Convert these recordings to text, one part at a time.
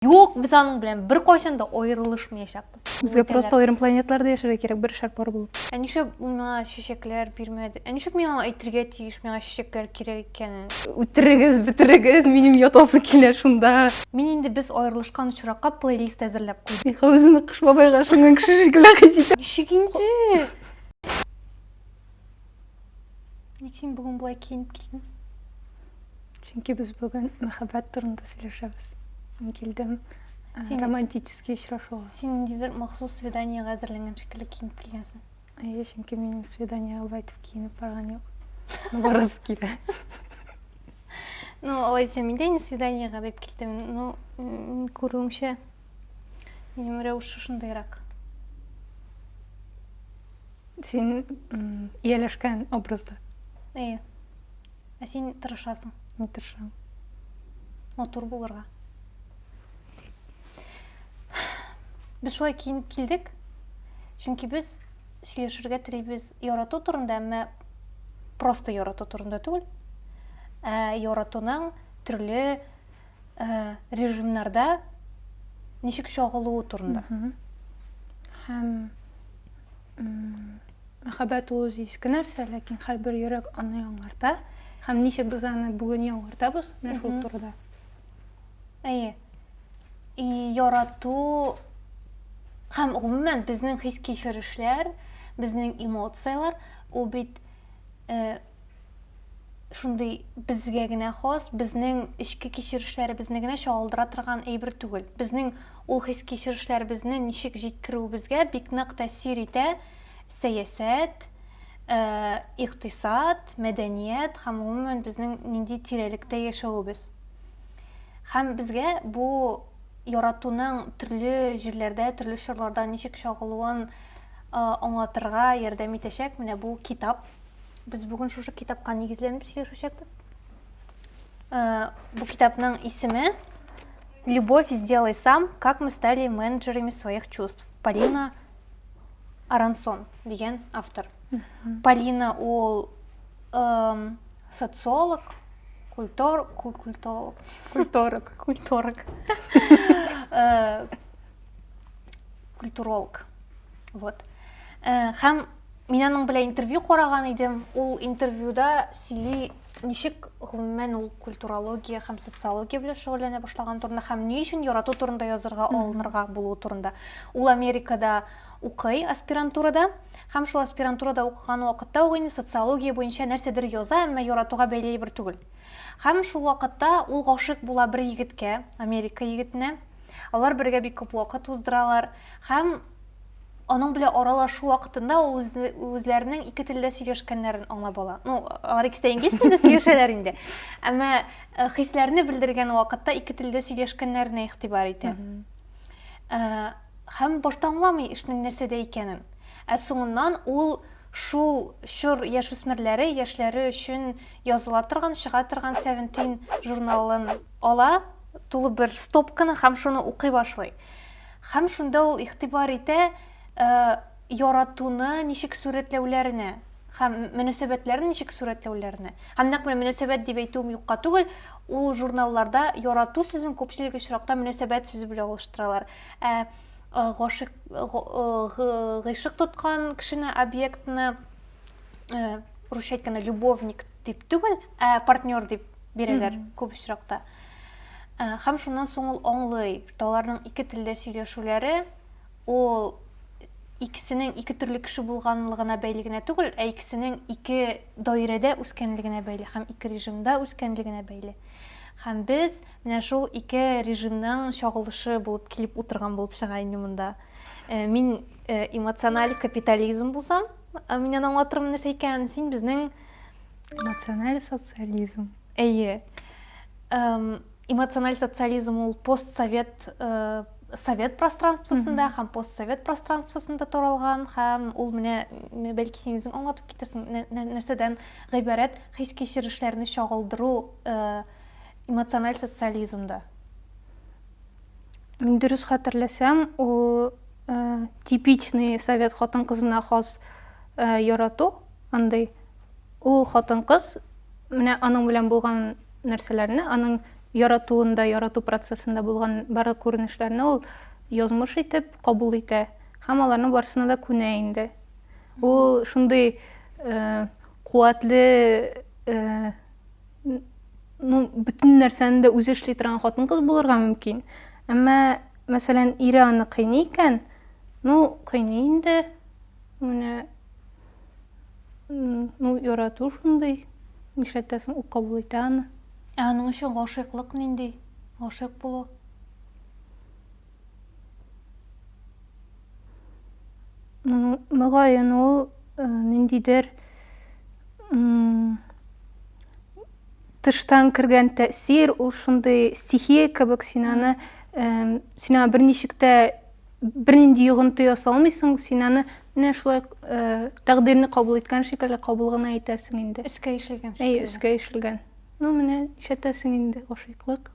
Yok, biz aның белән бер кайчан да аерылышмаячакбыз. Безгә просто аерым планеталарда яшәргә кирәк, бер шар пар булып. Нишләп миңа чәчәкләр бирмәде? Нишләп миңа әйтергә тиеш миңа чәчәкләр кирәк икәнен? Үтерегез, битерегез, минем ятасы килә шунда. Мин инде без аерылышкан очракка плейлист әзерләп куйдым. Мин үземне Кыш бабайга шуңган кеше шикелле хис итәм. Ничек инде? Ник син бүген булай киенеп килдең? Чөнки без бүген мәхәббәт турында сөйләшәбез. Мин килдем романтический очрашуга. Син ниндидер махсус свиданиягә әзерләнгән шикелле киенеп килгәнсең. Әйе, чөнки минем свиданиягә байтып киенеп барган юк. Барысы килә. Ну, алайса мин дә инде свиданиягә дип килдем. Ну, күрүеңчә, минем рәвеш шундыйрак. Син ияләшкән образда. Әйе. Ә син тырышасың. Мин тырышам. Матур булырга. Без шулай киенеп килдек. Чөнки без сөйләшергә телибез ярату турында, әмма просто ярату турында түгел. Яратуның төрле режимнарда ничек чагылуы турында. Һәм мәхәббәт ул иске нәрсә, ләкин һәрбер йөрәк аны яңарта. Һәм ничек без аны бүген яңартабыз, менә шул турыда. Әйе. Ярату һәм гомумән безнең хис кичерешләр, безнең эмоциялар, ул бит шундый безгә генә хас, безнең ичке кичерешләребезне генә чагылдыра торган әйбер түгел. Безнең ул хис кичерешләребезне ничек җиткерүебезгә бик нык тәэсир итә сәясәт, икътисад, мәдәният һәм гомумән безнең нинди тирәлектә яшәвебез. Һәм безгә бу яратуның төрле җирләрдә, төрле чорларда ничек чагылуын аңлатырга ярдәм итәчәк менә бу китап. Biz бүген шушы китапка нигезләнеп сөйләшәчәкбез. Бу китапның исеме «Любовь сделай сам. Как мы стали менеджерами своих чувств». Полина Арансон дигән автор. Полина ул социолог, культуролог. Вот. Һәм мин аның белән интервью караган идем. Ул интервьюда сөйли ничек гомумән ул культурология һәм социология белән шөгыльләнә башлаган турында һәм ни өчен ярату турында язырга, алынырга булуы турында. Ул Америкада укый, аспирантурада. Һәм шул аспирантурада укыган вакытта ул социология буенча нәрсәдер яза, әмма яратуга бәйле бер түгел. Һәм шул вакытта ул гашык була бер егеткә, Америка егетенә. Алар бергә бик күп вакыт уздыралар. Һәм аның белән аралашу вакытында ул үзләренең ике телдә сөйләшкәннәрен аңлап ала. Ну, алар икесе инглиз телендә сөйләшәләр инде. Әмма хисләрне белдергән вакытта ике телдә сөйләшкәннәренә игътибар итә. Һәм башта аңламый эшнең нәрсәдә икәнен. Соңыннан ул шул чор яшүсмерләре, яшьләре өчен языла торган, чыга торган 17 журналын ала, тулы бер стопканы һәм шуны укый башлый. Һәм шунда ул игътибар итә яратуны ничек сүрәтләүләренә һәм мөнәсәбәтләрне ничек сүрәтләүләренә. Һәм нәкъ мөнәсәбәт дип әйтүем юкка түгел, ул журналларда ярату сүзен күпчелек очракта мөнәсәбәт сүзе белән алыштыралар. Гыйшык тоткан кешене, объектны русча әйткәндә любовник дип түгел, партнер дип бирәләр күп очракта. Һәм шуннан соң ул аңлый, аларның ике телдә сөйләшүләре ул икесенең ике төрле кеше булганлыгына бәйле генә түгел, икесенең ике даирәдә үскәнлегенә бәйле һәм ике режимда үскәнлегенә бәйле. Һәм без менә шул ике режимның чагылышы булып килеп утырган булып чыга инде монда. Мин эмоциональ капитализм булсам, мин аңлатырмын нәрсә икәнен, син безнең Эмоциональ социализм. Әйе. Эмоциональ социализм ул постсовет совет пространствосында һәм постсовет пространствосында таралган һәм ул менә бәлки син үзең аңлатып китерсең нәрсәдән гыйбарәт хис кичерешләрне чагылдыру эмоциональ социализмда. Мин дөрес хәтерләсәм, ул типичный совет хатын-кызына хас ярату, андай ул хатын-кыз менә аның белән булган нәрсәләрне, аның яратуында, ярату процессында булган барлык күренешләрне ул язмыш итеп кабул итә һәм аларның барысына да күнә инде. Ул шундый куатлы бүтән нәрсәне дә үзе эшли торган хатын-кыз булырга мөмкин. Әмма, мәсәлән, ире аны кыйный икән, кыйный инде. Менә ярату шундый. Нишләтәсең, ул кабул итә аны. Аның өчен гашыйклык нинди? Гашык булу. Мөгаен ул ниндидер тыштан кергән тәэсир, ул шундый стихия кебек син аны бер ничек тә бернинди йогынты ясалмыйсың, син аны менә шулай тәкъдирне кабул иткән шикелле кабул гына итәсең инде. Өскә ишелгән Әйе, шикелле. өскә ишелгән. Менә ишәтәсең инде гашыйклык.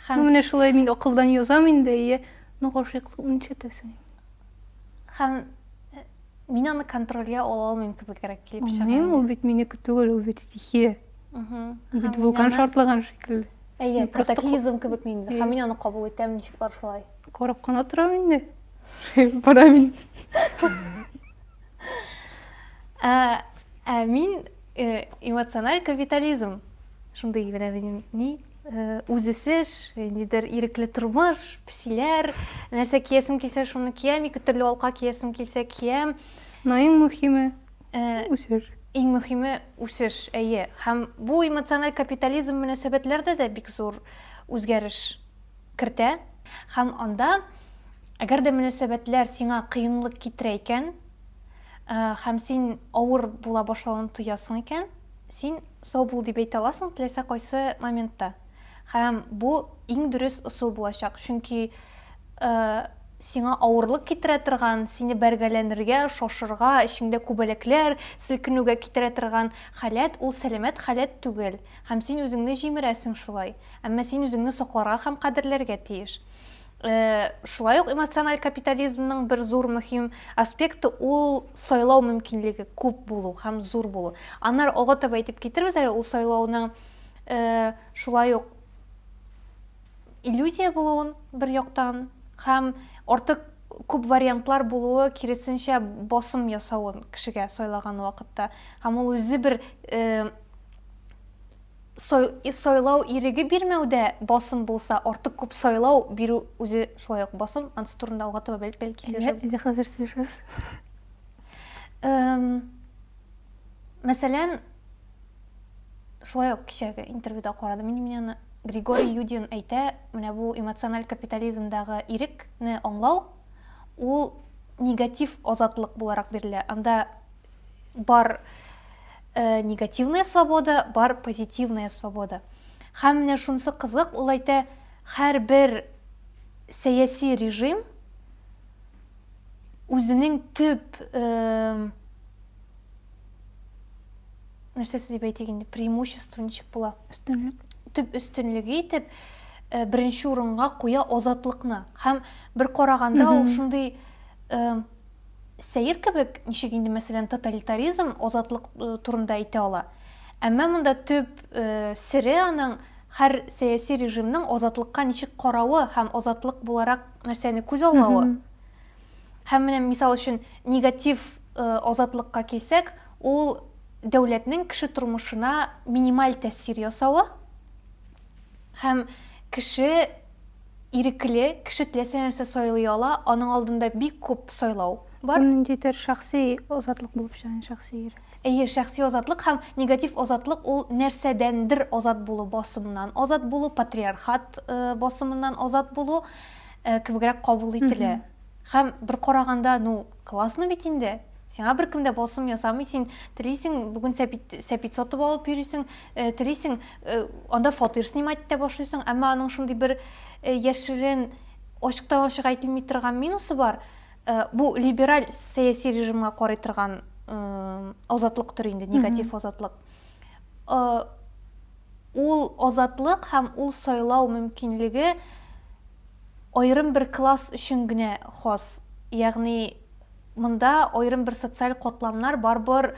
Һәм Менә шулай мин акылдан язам инде, гашыйклыкны ишәтәсең. һәм мин аны контрольгә ала алмыйм кебегрәк килеп чыга. Ул бит минеке түгел, ул бит стихия. Бит вулкан шартлаган шикелле. Әйе, Просто катаклизм кебек нинди. Һәм мин аны кабул итәм, ничек бар шулай. Карап кына торам инде. Бара мин. Мин эмоциональ капитализм. Шундый менә ни үз үсеш, нидер ирекле тормыш, песиләр, нәрсә киесем килсә шуны киям, ике төрле алка киесем килсә киям. Иң мөһиме үсеш. Иң мөһиме үсеш, әйе. Һәм бу эмоциональ капитализм мөнәсәбәтләрдә дә бик зур үзгәреш кертә. Һәм анда, әгәр дә мөнәсәбәтләр сиңа кыенлык китерә икән, һәм син авыр була башлавын тоясың икән, син сау бул дип әйтә аласың, теләсә кайсы моментта. Һәм бу иң дөрес усул булачак, чөнки сиңа авырлык китерә торган, сине бәргәләнергә, шашырга, ишеңдә күбәләкләр, селкенүгә китерә торган халәт, ул сәламәт халәт түгел. Һәм син үзеңне җимерәсең шулай. Әмма син үзеңне сакларга һәм кадерләргә тиеш. Шулай ук эмоциональ капитализмның бер зур мөһим аспекты ул сайлау мөмкинлеге күп булу һәм зур булу. Аннар ага таба әйтеп китербез әле ул сайлауның шулай ук иллюзия булуын бер яктан һәм артык күп вариантлар булуы киресенчә басым ясавын кешегә сайлаган вакытта. Һәм ул үзе бер сайлау иреге бирмәүдә басым булса, артык күп сайлау бирү үзе шулай ук басым. Ансы турында алга таба бәлки сөйләшәбез. Инде хәзер сөйләшәбез. Мәсәлән, шулай ук кичәге интервьюда карадым. Мин аны Григорий Юдин әйтә, менә бу эмоциональ капитализмдагы ирекне аңлау, ул негатив азатлык буларак бирелә. Анда бар негативная свобода, бар позитивная свобода. Һәм менә шунысы кызык, ул әйтә, һәрбер сәяси режим үзенең төп нәрсәсе дип әйтик инде, преимущество ничек була? Төп өстенлеге итеп беренче урынга куя азатлыкны. Һәм бер караганда ул шундый сәер кебек, ничек инде мәсәлән тоталитаризм азатлык турында әйтә ала. Әмма монда төп сере аның һәр сәяси режимның азатлыкка ничек каравы һәм азатлык буларак нәрсәне күз алмавы. Һәм менә мисал өчен негатив азатлыкка килсәк, ул дәүләтнең кеше тормышына минималь тәэсир ясавы. Һәм кеше ирекле, кеше теләсә нәрсә сайлый ала, аның алдында бик күп сайлау бар. Ниндидер шәхси азатлык булып чыган, шәхси ирек. Әйе, шәхси азатлык һәм негатив азатлык ул нәрсәдәндер азат булу, басымнан азат булу, патриархат басымыннан азат булу кебегрәк кабул ителә. Һәм бер караганда, классно бит инде. Сиңа беркемдә басым ясамый, син телисең бүген сәпит сатып алып йөрисең, телисең анда фатир снимать итә башлыйсың, әмма аның шундый бер яшерен ачыктан-ачык әйтелми торган минусы бар. Бу либераль сәяси режимга карый торган азатлыктыр инде, негатив азатлык. Ул азатлык һәм ул сайлау мөмкинлеге айрым бер класс өчен генә хас. Ягъни монда айрым бер социаль катламнар барбыр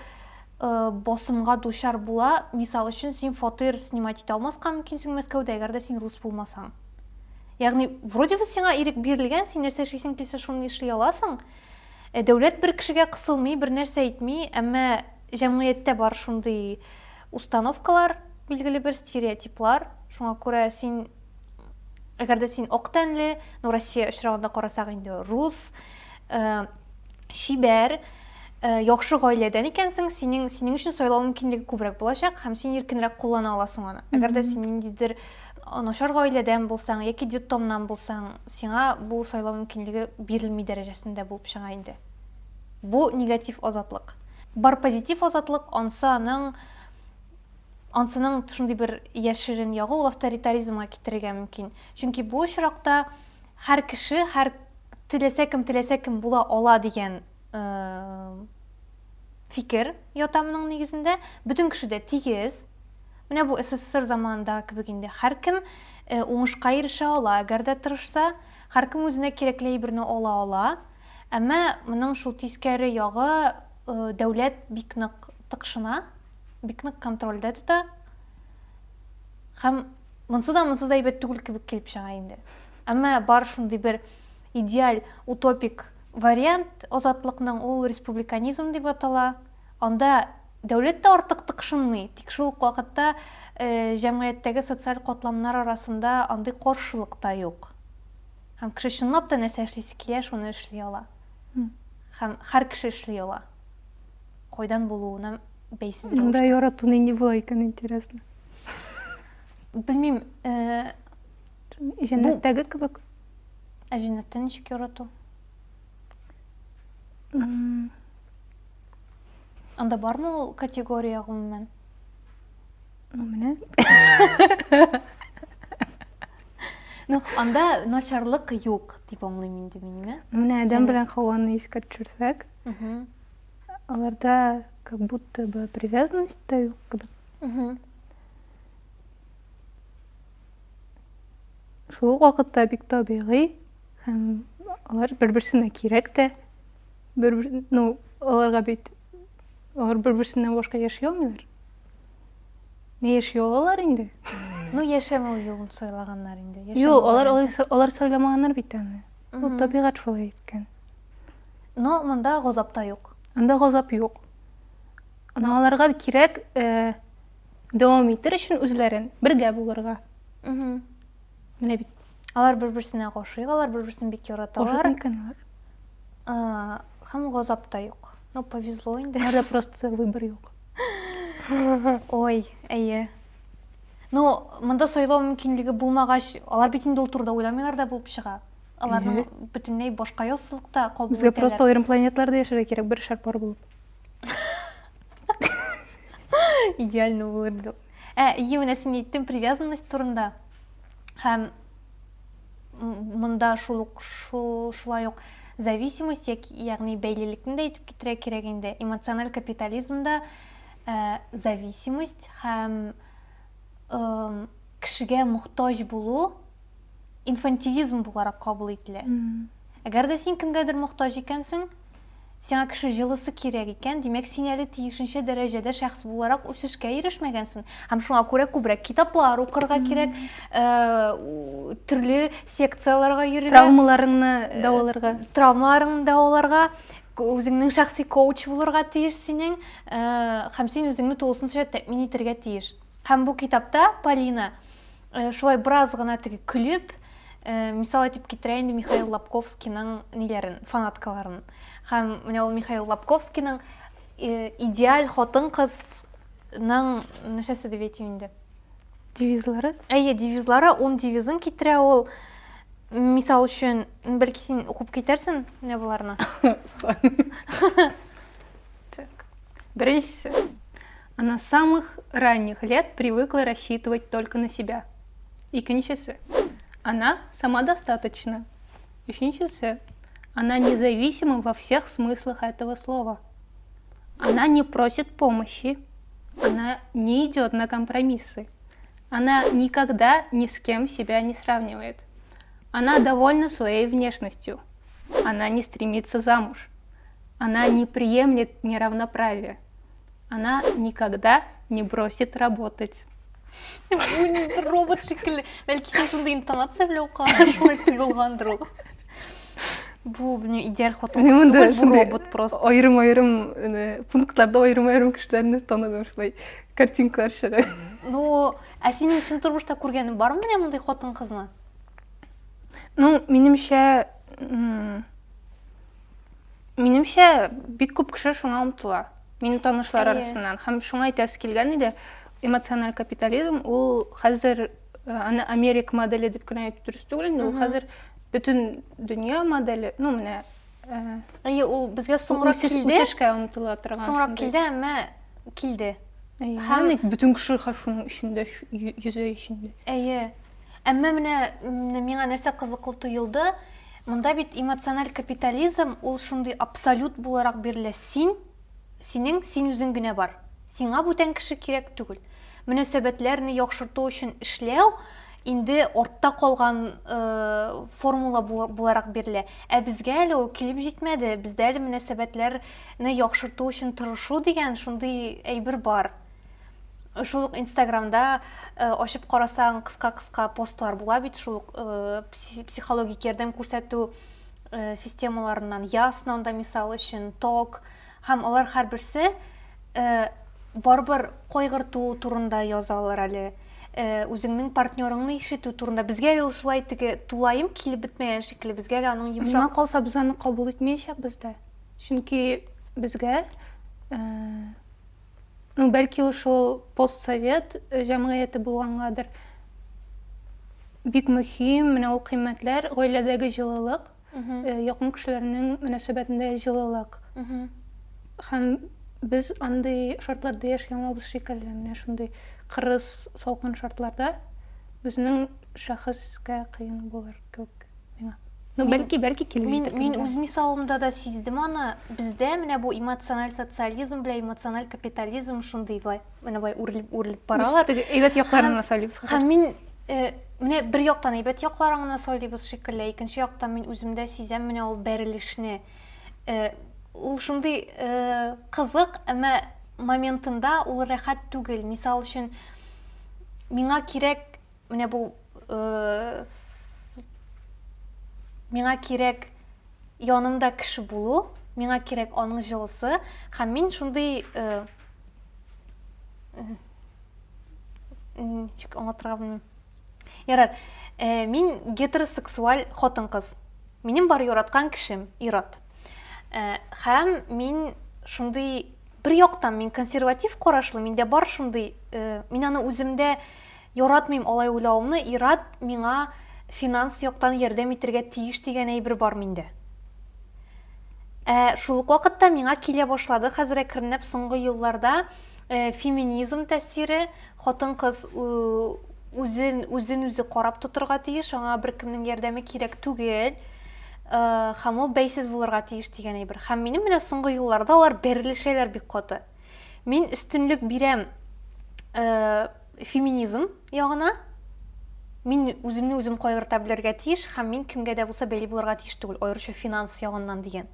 босымға душар була. Мисал үшін, сен фотор снимать ете алмасқа мүмкінсің Мәскәүдә, әгәр дә сен рус булмасаң. Ягъни, вроде бы сиңа ирек бирелгән, син нәрсә эшлисең килсә, шуны эшли аласың. Дәүләт бер кешегә кысылмый, бер нәрсә әйтми, әмма җәмгыятьтә бар шундый установкалар, билгеле бер стереотиплар. Шуңа күрә син, әгәр дә син ак тәнле, ну Россия очрагында карасак инде рус, шибәр, яхшы гаиләдән икәнсең, синең өчен сайлау мөмкинлеге күбрәк булачак һәм син иркенрәк куллана аласың аны. Әгәр дә син ниндидер начар гаиләдән булсаң яки детдомнан булсаң, сиңа бу сайлау мөмкинлеге бирелми дәрәҗәсендә булып чыга инде. Бу негатив азатлык. Бар позитив азатлык, ансының шундый бер яшерен ягы ул авторитаризмга китерергә мөмкин. Чөнки бу очракта һәр кеше, һәр теләсә кем була ала дигән фикер ятамның нигезендә, бүтән кеше дә тигез. Менә бу СССР заманында кебек инде һәркем уңышка ирешә ала, әгәр дә тырышса, һәркем үзенә кирәкле әйберне ала. Әмма моның шул тискәре ягы дәүләт бик нык тыкшына, бик нык контрольдә тота. Һәм монсы да әйбәт түгел кебек килеп чыга инде. Әмма бар шундый бер идеаль, утопик вариант азатлыкның, ул республиканизм дип атала. Анда дәүләт тә артык тыкшынмый, тик шул ук вакытта җәмгыятьтәге социаль катламнар арасында андый каршылык та юк. Һәм кеше чынлап та нәрсә эшлисе килә, шуны эшли ала. Һәм һәр кеше эшли ала. Кайдан булуына бәйсез рәвештә. Монда ярату нинди була икән, интересно. Білмейм, Җәннәттәге кебек. Җәннәттә ничек ярату? Анда бармы ул категория гомумән? Менә. Ну, анда начарлык юк, дип аңлыйм инде мин. Менә Адәм белән Хаваны искә төшерсәк, аларда как будто бы привязанность та юк кебек. Шул вакытта бик табигый һәм алар бер-берсенә кирәк тә. Аларга бит алар бер-берсеннән башка яши алмыйлар. Не яши алалар инде? Ну, яшәмәү юлын сайлаганнар инде. Юк, алар сайламаганнар бит аны. Ул табигать шулай иткән. Но монда газап та юк. Анда газап юк. Аларга кирәк дәвам итер өчен үзләрен бергә булырга. Менә бит. Алар бер-берсенә гашыйк, алар бер-берсен бик яраталар. Һәм газап та юк. Ну, повезло инде. Аларда просто выбор юк. Ой, әйе. Ну, монда сайлау мөмкинлеге булмагач, алар бит инде ул турыда уйламыйлар да булып чыга. Аларның бөтенләй башка яссылыкта кабул итәләр. Безгә просто аерым планетларда яшәргә кирәк, бер шар пар булып. Идеально булыр. Менә син әйттең привязанность турында. Һәм монда шулай ук зависимость, ягъни бәйлелекне дә әйтеп китерә кирәк инде. Эмоциональ капитализмда зависимость һәм кешегә мохтаҗ булу инфантилизм буларак кабул ителә. Әгәр дә син кемгәдер мохтаҗ икәнсең, сиңа кеше җылысы кирәк икән, димәк син әле тиешенчә дәрәҗәдә шәхс буларак үсешкә ирешмәгәнсең. Һәм шуңа күрә күбрәк китаплар укырга кирәк, төрле секцияларга йөрергә, травмаларыңны дәваларга, үзеңнең шәхси коуч булырга тиеш синең, һәм син үзеңне тулысынча тәэмин итәргә тиеш. Һәм бу китапта Полина шулай бераз гына теге көлеп, мисал әйтеп китерә инде Михаил Лобковскийның ниләрен, фанаткаларын. Һәм менә ул Михаил Лобковскийның идеаль хатын-кызның нәрсәсе дип әйтим инде? Девизлары? Девизлары, ун девизын китерә ул. Мисал өчен, бәлки син укып китәрсең менә буларны. Беренчесе. Она с самых ранних лет привыкла рассчитывать только на себя. Икенчесе. Она самодостаточна. Üçüncüsü. Она независима во всех смыслах этого слова. Она не просит помощи. Она не идет на компромиссы. Она никогда ни с кем себя не сравнивает. Она довольна своей внешностью. Она не стремится замуж. Она не приемлет неравноправия. она никогда не бросит работать. Робот шикелле. Бәлки сен шундай интонация белән укыган, шулай тойылгандыр ул. Бу идеаль хатын-кыз түгел, бу робот просто. Айрым-айрым пунктларда айрым-айрым кешеләрне таныдым, шулай картинкалар чыга. Ну, а синең чын тормышта күргәнең бармы менә мондай хатын-кызны? Ну, минемчә бик күп кеше шуңа омтыла. Минем танышлар арасыннан. Һәм шуңа әйтәсе килгән иде, эмоциональ капитализм ул хәзер аны Америка модели дип кенә әйтеп дөрес түгел инде, ул хәзер бөтен дөнья моделе, ну менә Ул безгә соңрак килде. Үсешкә омтыла торган. Соңрак килде, әмма килде. Һәм бөтен кеше шуның эчендә, йөзе эчендә. Әмма менә миңа нәрсә кызыклы тоелды, монда бит эмоциональ капитализм ул шундый абсолют буларак бирелә. Син үзең генә бар. Сиңа бүтән кеше кирәк түгел. Мөнәсәбәтләрне яхшырту өчен эшләү инде ортта калган формула буларак бирелә. Ә безгә әле ул килеп җитмәде. Бездә әле мөнәсәбәтләрне яхшырту өчен тырышу дигән шундый әйбер бар. Шул ук Инстаграмда ачып карасаң кыска постлар була бит, шул психологик ярдәм күрсәтү системаларыннан Ясно анда мисал өчен, Ток, һәм алар һәрберсе барбыр кайгырту турында язалар әле. Үзеңнең партнерыңны ишетү турында. Безгә ул шулай теге тулайым килеп бетмәгән шикелле, безгә аның йомшак. Миңа калса без аны кабул итмәячәк бездә. Чөнки безгә ну бәлки ул шул постсовет җәмгыяте булгангадыр. Бик мөһим менә ул кыйммәтләр, гаиләдәге җылылык, якын кешеләрнең мөнәсәбәтендә җылылык. Һәм без андый шартларда яшәгәнбез шикелле, менә шундый кырыс, салкын шартларда безнең шәхескә кыен булыр кебек миңа. Ну бәлки килеп. Мин үз мисалымда да сиздем аны. Бездә менә бу эмоциональ социализм белән эмоциональ капитализм шундый булай, менә бай үрелеп баралар. Әйбәт якларына салибыз. Һәм мин менә бер яктан әйбәт якларына салибыз шикелле, икенче яктан мин үземдә сизәм менә ул бәрелешне. Ул шундый кызык, әмма моментында ул рәхәт түгел. Мисал өчен миңа кирәк менә бу миңа кирәк янымда кеше булу, миңа кирәк аның җылысы, һәм мин шундый Ярар, мин гетеросексуаль хатын-кыз. Минем бар яраткан кешем Ират. Һәм мин шундый бер яктан мин консерватив карашлы, миндә бар шундый, мин аны үземдә яратмыйм алай уйлавымны, Ират миңа финанс яктан ярдәм итәргә тиеш дигән әйбер бар миндә. Шул ук вакытта миңа килә башлады хәзер әкренләп соңгы елларда феминизм тәэсире, хатын-кыз үзен карап тотырга тиеш, аңа беркемнең ярдәме кирәк түгел, һәм ул бәйсез булырга тиеш дигән әйбер. Һәм минем менә соңгы елларда алар бәрелешәләр бик каты. Мин өстенлек бирәм феминизм ягына. Мин үземне кайгырта белергә тиеш, һәм мин кемгә дә булса бәйли булырга тиеш түгел, аеруча финанс ягыннан дигән.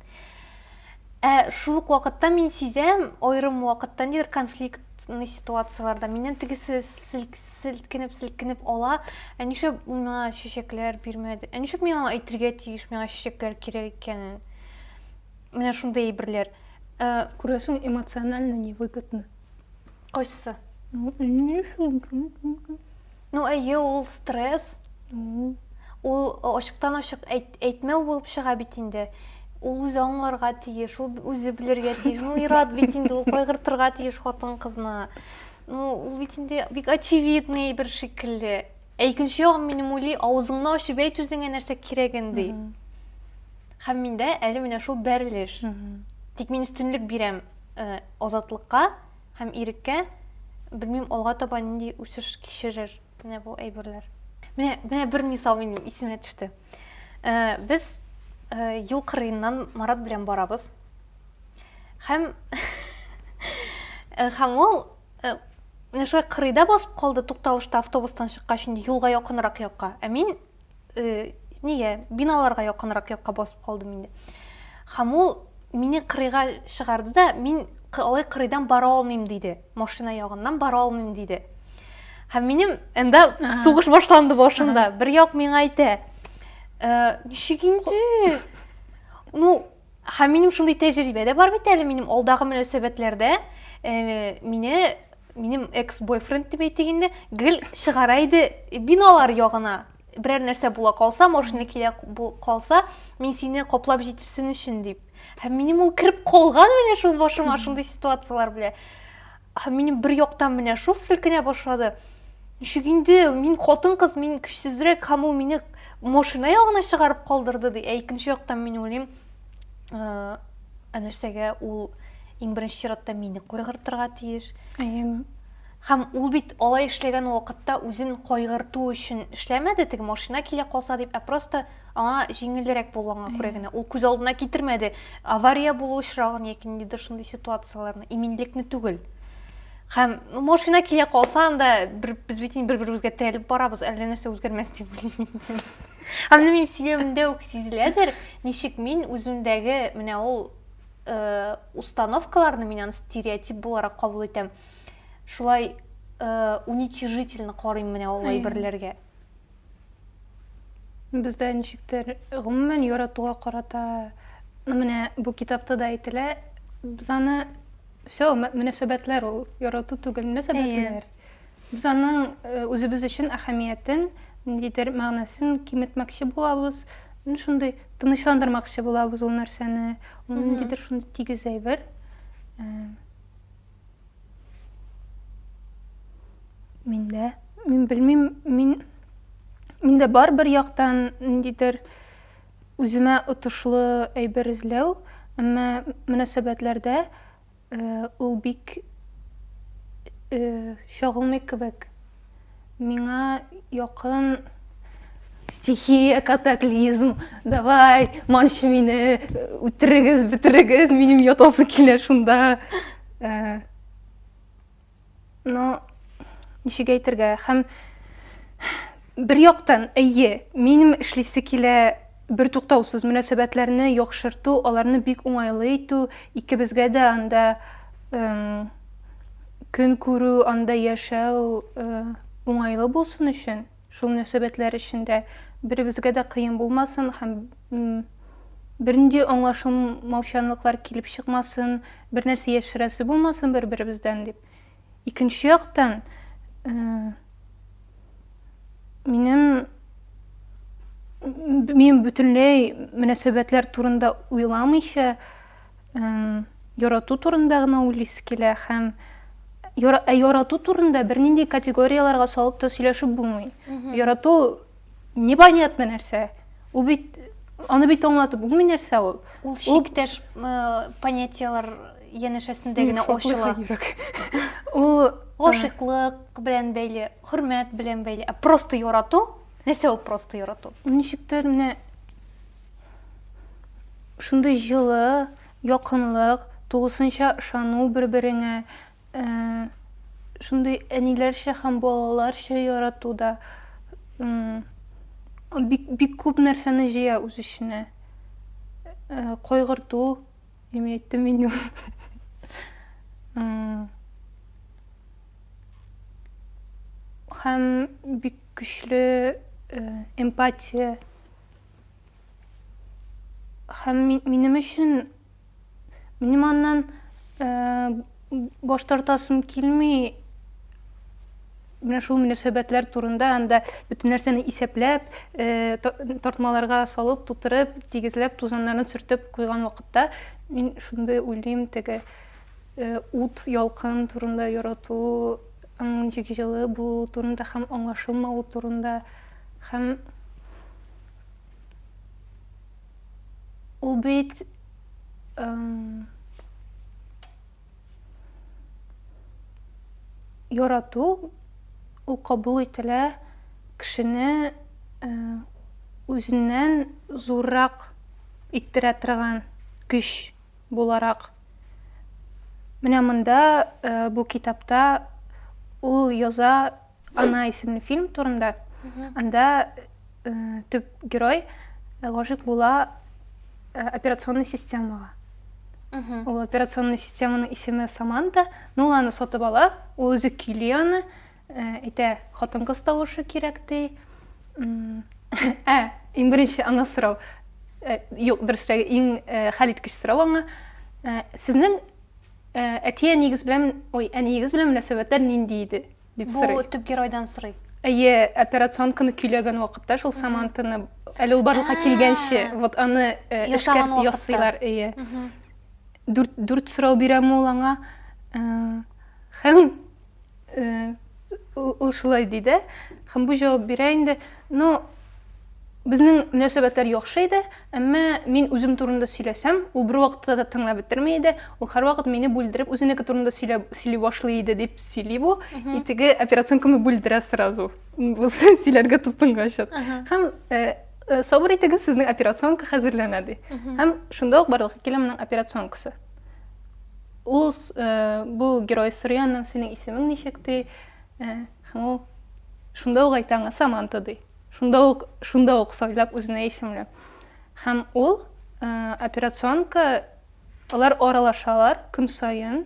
Шул ук вакытта мин сизәм, аерым вакытта нидер конфликтный ситуацияларда миннән тегесе селкенеп ала, нишләп миңа чәчәкләр бирмәде? Нишләп миңа әйтергә тиеш, миңа чәчәкләр кирәк икәнен? Менә шундый әйберләр. Күрәсең, эмоционально невыгодно. Кайсы? Ну, ул стресс. Ул ачыктан-ачык әйтмәү булып чыга бит инде. Ул үзе аңларга тиеш, ул үзе белергә тиеш. Ну, Ират бит инде ул кайгыртырга тиеш хатын-кызны. Ну, ул бит инде бик очевидный бер шикелле. Икенче ягым минем уйлый, авызыңны ачып әйт үзеңә нәрсә кирәген ди. Һәм миндә әле менә шул бәрелеш. Тик мин өстенлек бирәм азатлыкка һәм иреккә. Белмим, алга таба нинди үсеш кичерер менә бу әйберләр. Менә бер мисал минем исемә төште. Без юл кырыеннан Марат белән барабыз. Һәм ул менә шулай кырыйда басып калды, тукталышта автобустан чыккач инде юлга якынрак якка. Ә мин биналарга якынрак якка басып калдым инде. Һәм ул мине кырыйга чыгарды да, мин алай кырыйдан бара алмыйм дейді, машина ягыннан бара алмыйм дейді. Һәм минем анда сугыш башланды башымда. Бер як миңа әйтә, ничек инде? Ну, һәм минем шундый тәҗрибә дә бар бит әле минем алдагы мөнәсәбәтләрдә. Минем экс-бойфренд дип әйтгәндә, гел чыгара иде биналар ягына. Берәр нәрсә була калса, машина килә калса, мин сине каплап җитерсен өчен дип. Һәм минем ул кирип калган менә шул башыма шундый ситуациялар белән. Һәм минем бер яктан менә шул селкенә башлады. Ничек инде, мин хатын-кыз, мин көчсезрәк, һәм ул мине машина ягына чыгарып калдырды ди. Икенче яктан мин уйлыйм, нәрсәгә ул иң беренче чиратта мине кайгыртырга тиеш. Һәм ул бит алай эшләгән вакытта үзен кайгырту өчен эшләмәде, теге машина килә калса дип, просто аңа җиңелрәк булганга күрә генә. Ул күз алдына китермәде авария булу очрагын яки ниндидер шундый ситуацияларны, иминлекне түгел. Һәм машина килә калса, анда без бит бер-беребезгә терәлеп барабыз, әллә нәрсә үзгәрмәс дип уйлыйм. Һәм минем сөйләмемдә үк сизеләдер, ничек мин үземдәге менә ул установкаларны мин аны стереотип буларак кабул итәм. Шулай уничижительно карыйм менә ул әйберләргә. Бездә ничектер гомумән яратуга карата, менә бу китапта да әйтелә, без аны все мөнәсәбәтләр ул, ярату түгел, мөнәсәбәтләр. Без аның үзебез өчен әһәмиятен, ниндидер мәгънәсен киметмәкче булабыз, шундый тынычландырмакчы булабыз ул нәрсәне, ниндидер шундый тигез әйбер. Мин белмим, миндә бар бер яктан ниндидер үземә отышлы әйбер эзләү, әмма мөнәсәбәтләрдә ул бик шагылмый кебек. Миңа якын стихия, катаклизм, давай, манчы мине үтерегез, битерегез, минем ятасы килә шунда. Но ничек әйтергә, һәм бер яктан, минем эшлисе килә бер туктаусыз мөнәсәбәтләрне яхшырту, аларны бик уңайлы итү, икебезгә дә анда көн күрү, анда яшәү уңайлы булсын өчен, шул мөнәсәбәтләр эчендә беребезгә дә кыен булмасын һәм бернинди аңлашылмаучанлыклар килеп чыкмасын, бер нәрсә яшерәсе булмасын бер-беребездән дип. Икенче яктан, мин бөтенләй мөнәсәбәтләр турында уйламыйча, ярату турында гына уйлыйсы килә һәм ярату турында бернинди категорияларга салып та сөйләшеп булмый. Ярату непонятный нәрсә. Ул бит аны бит аңлатып булмый нәрсә ул. Ул шиктәш понятиялар янәшәсендә генә ачыла. Ул гашыклык белән бәйле, хөрмәт белән бәйле, просто ярату. Нәрсә ул просто ярату? Ничектер менә шундый җылы, якынлык, тулысынча ышану бер-береңә, шундый әниләрчә һәм балаларча яратуда бик күп нәрсәне җыя үз эченә. Кайгырту, дип әйттем мин. Һәм бик көчле эмпатия. Һәм минем өчен минем аннан баш тартасым килми, менә шул мөнәсәбәтләр турында анда бөтен нәрсәне исәпләп, тартмаларга салып, тутырып, тигезләп, тузаннарны сөртеп куйган вакытта, мин шундый уйлыйм, теге ут, ялкын турында ярату, ничек җылы булу турында һәм аңлашылмау турында, һәм ул бит ярату, ул кабул ителә кешене үзеннән зуррак иттерә торган көч буларак. Менә монда бу китапта ул яза Ана исемле фильм турында. Анда төп герой гашык була операционный системага. Ул операционный системаның исеме Саманта. Ну, аны сатып ала, ул үзе көйли аны. Әйтә, хатын-кыз тавышы кирәк ди. Иң беренче аңа сорау. Юк, дөресрәге, иң хәлиткеч сорау аңа. Сезнең әниегез белән мөнәсәбәтләр нинди иде? Дип сорый. Бу төп геройдан сорый. Әйе, операционканы көйләгән вакытта шул Самантаны әле ул барлыкка килгәнче, вот аны эшкә ясыйлар. Әйе. Дүрт сорау бирәм ул аңа. Һәм ул шулай диде. Һәм бу җавап бирә инде. Ну, безнең мөнәсәбәтләр яхшы иде, әмма мин үзем турында сөйләсәм, ул бер вакытта да тыңлап бетермәй иде. Ул һәрвакыт мине бүлдереп, үзенеке турында сөйли башлый иде дип сөйли бу. И теге операционканы бүлдерә сразу. Бу сөйләргә тотынган чак. Һәм сабыр итегез, сезнең операционка хәзерләнә ди. Һәм шунда ук барлыкка килә моның операционкасы. Ул бу герой сорыянның синең исемең ничек ди? Һәм ул шунда ук әйтә аңа Саманта ди. Шунда ук сойлап үзенә исемләп. Һәм ул операционка, алар аралашалар көн сайын.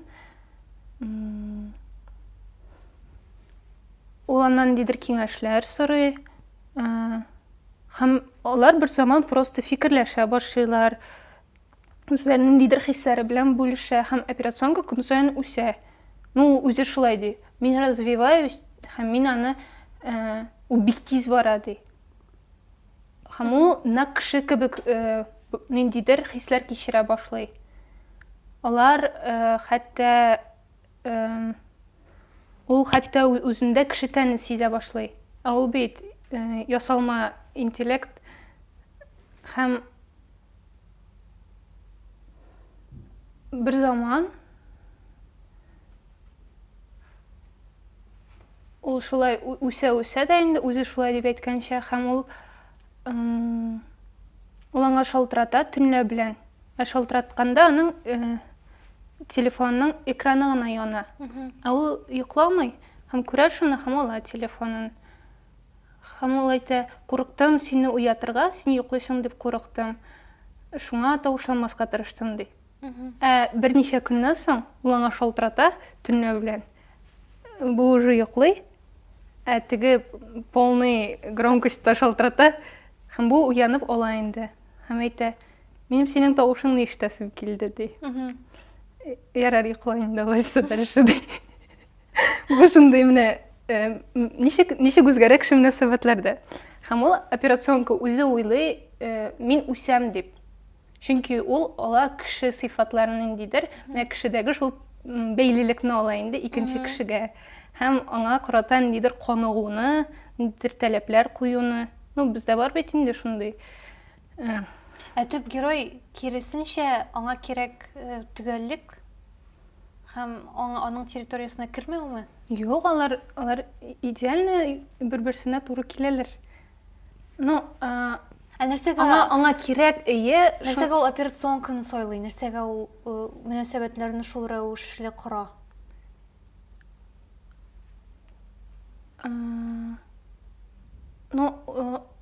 Ул аннан дидер киңәшләр сорый. Һәм алар бер заман просто фикерләшә башлыйлар. Үзләренең дидер хисләре белән бүлешә, һәм операционка көн сайын үсә. Ну, үзе шулай ди. Мин развиваюсь, һәм мин аны ул бик тиз бара ди. Һәм ул нәкъ кеше кебек ниндидер хисләр кичерә башлый. Алар хәтта үзендә кеше тәнен сизә башлый. Ул бит ясалма интеллект. Һәм бер заман ул шулай үсә дә инде, үзе шулай дип әйткәнчә, һәм ул аңа шалтырата төнлә белән. Шалтыратканда аның телефонның экраны гына яна. Ул йокламый, һәм күрә шуны, һәм ала телефонын. Һәм ул әйтә, курыктым сине уятырга, син йоклыйсың дип курыктым. Шуңа тавышламаска тырыштым ди. Берничә көннән соң ул аңа шалтырата төнлә белән. Бу уже йоклый. Теге полный громкостьта шалтырата, һәм бу уянып ала инде. Һәм әйтә, минем синең тавышыңны ишетәсем килде ди. Ярар, йоклайм да алайса дальше ди. Бу шундый менә ничек үзгәрә кеше мөнәсәбәтләрдә. Һәм ул операционка үзе уйлый, мин үсәм дип. Чөнки ул ала кеше сыйфатларын ниндидер, менә кешедәге шул бәйлелекне ала инде икенче кешегә. Һәм аңа карата ниндидер каныгуны, ниндидер таләпләр куюны. Ну, бездә бар бит инде шундый. Төп герой киресенчә аңа кирәк төгәллек һәм аның территориясына кермәүме? Юк, алар идеально бер-берсенә туры киләләр. Ну, аңа кирәк, нәрсәгә ул операционканы сойлый, нәрсәгә ул мөнәсәбәтләрне шул рәвешле кора? Ну,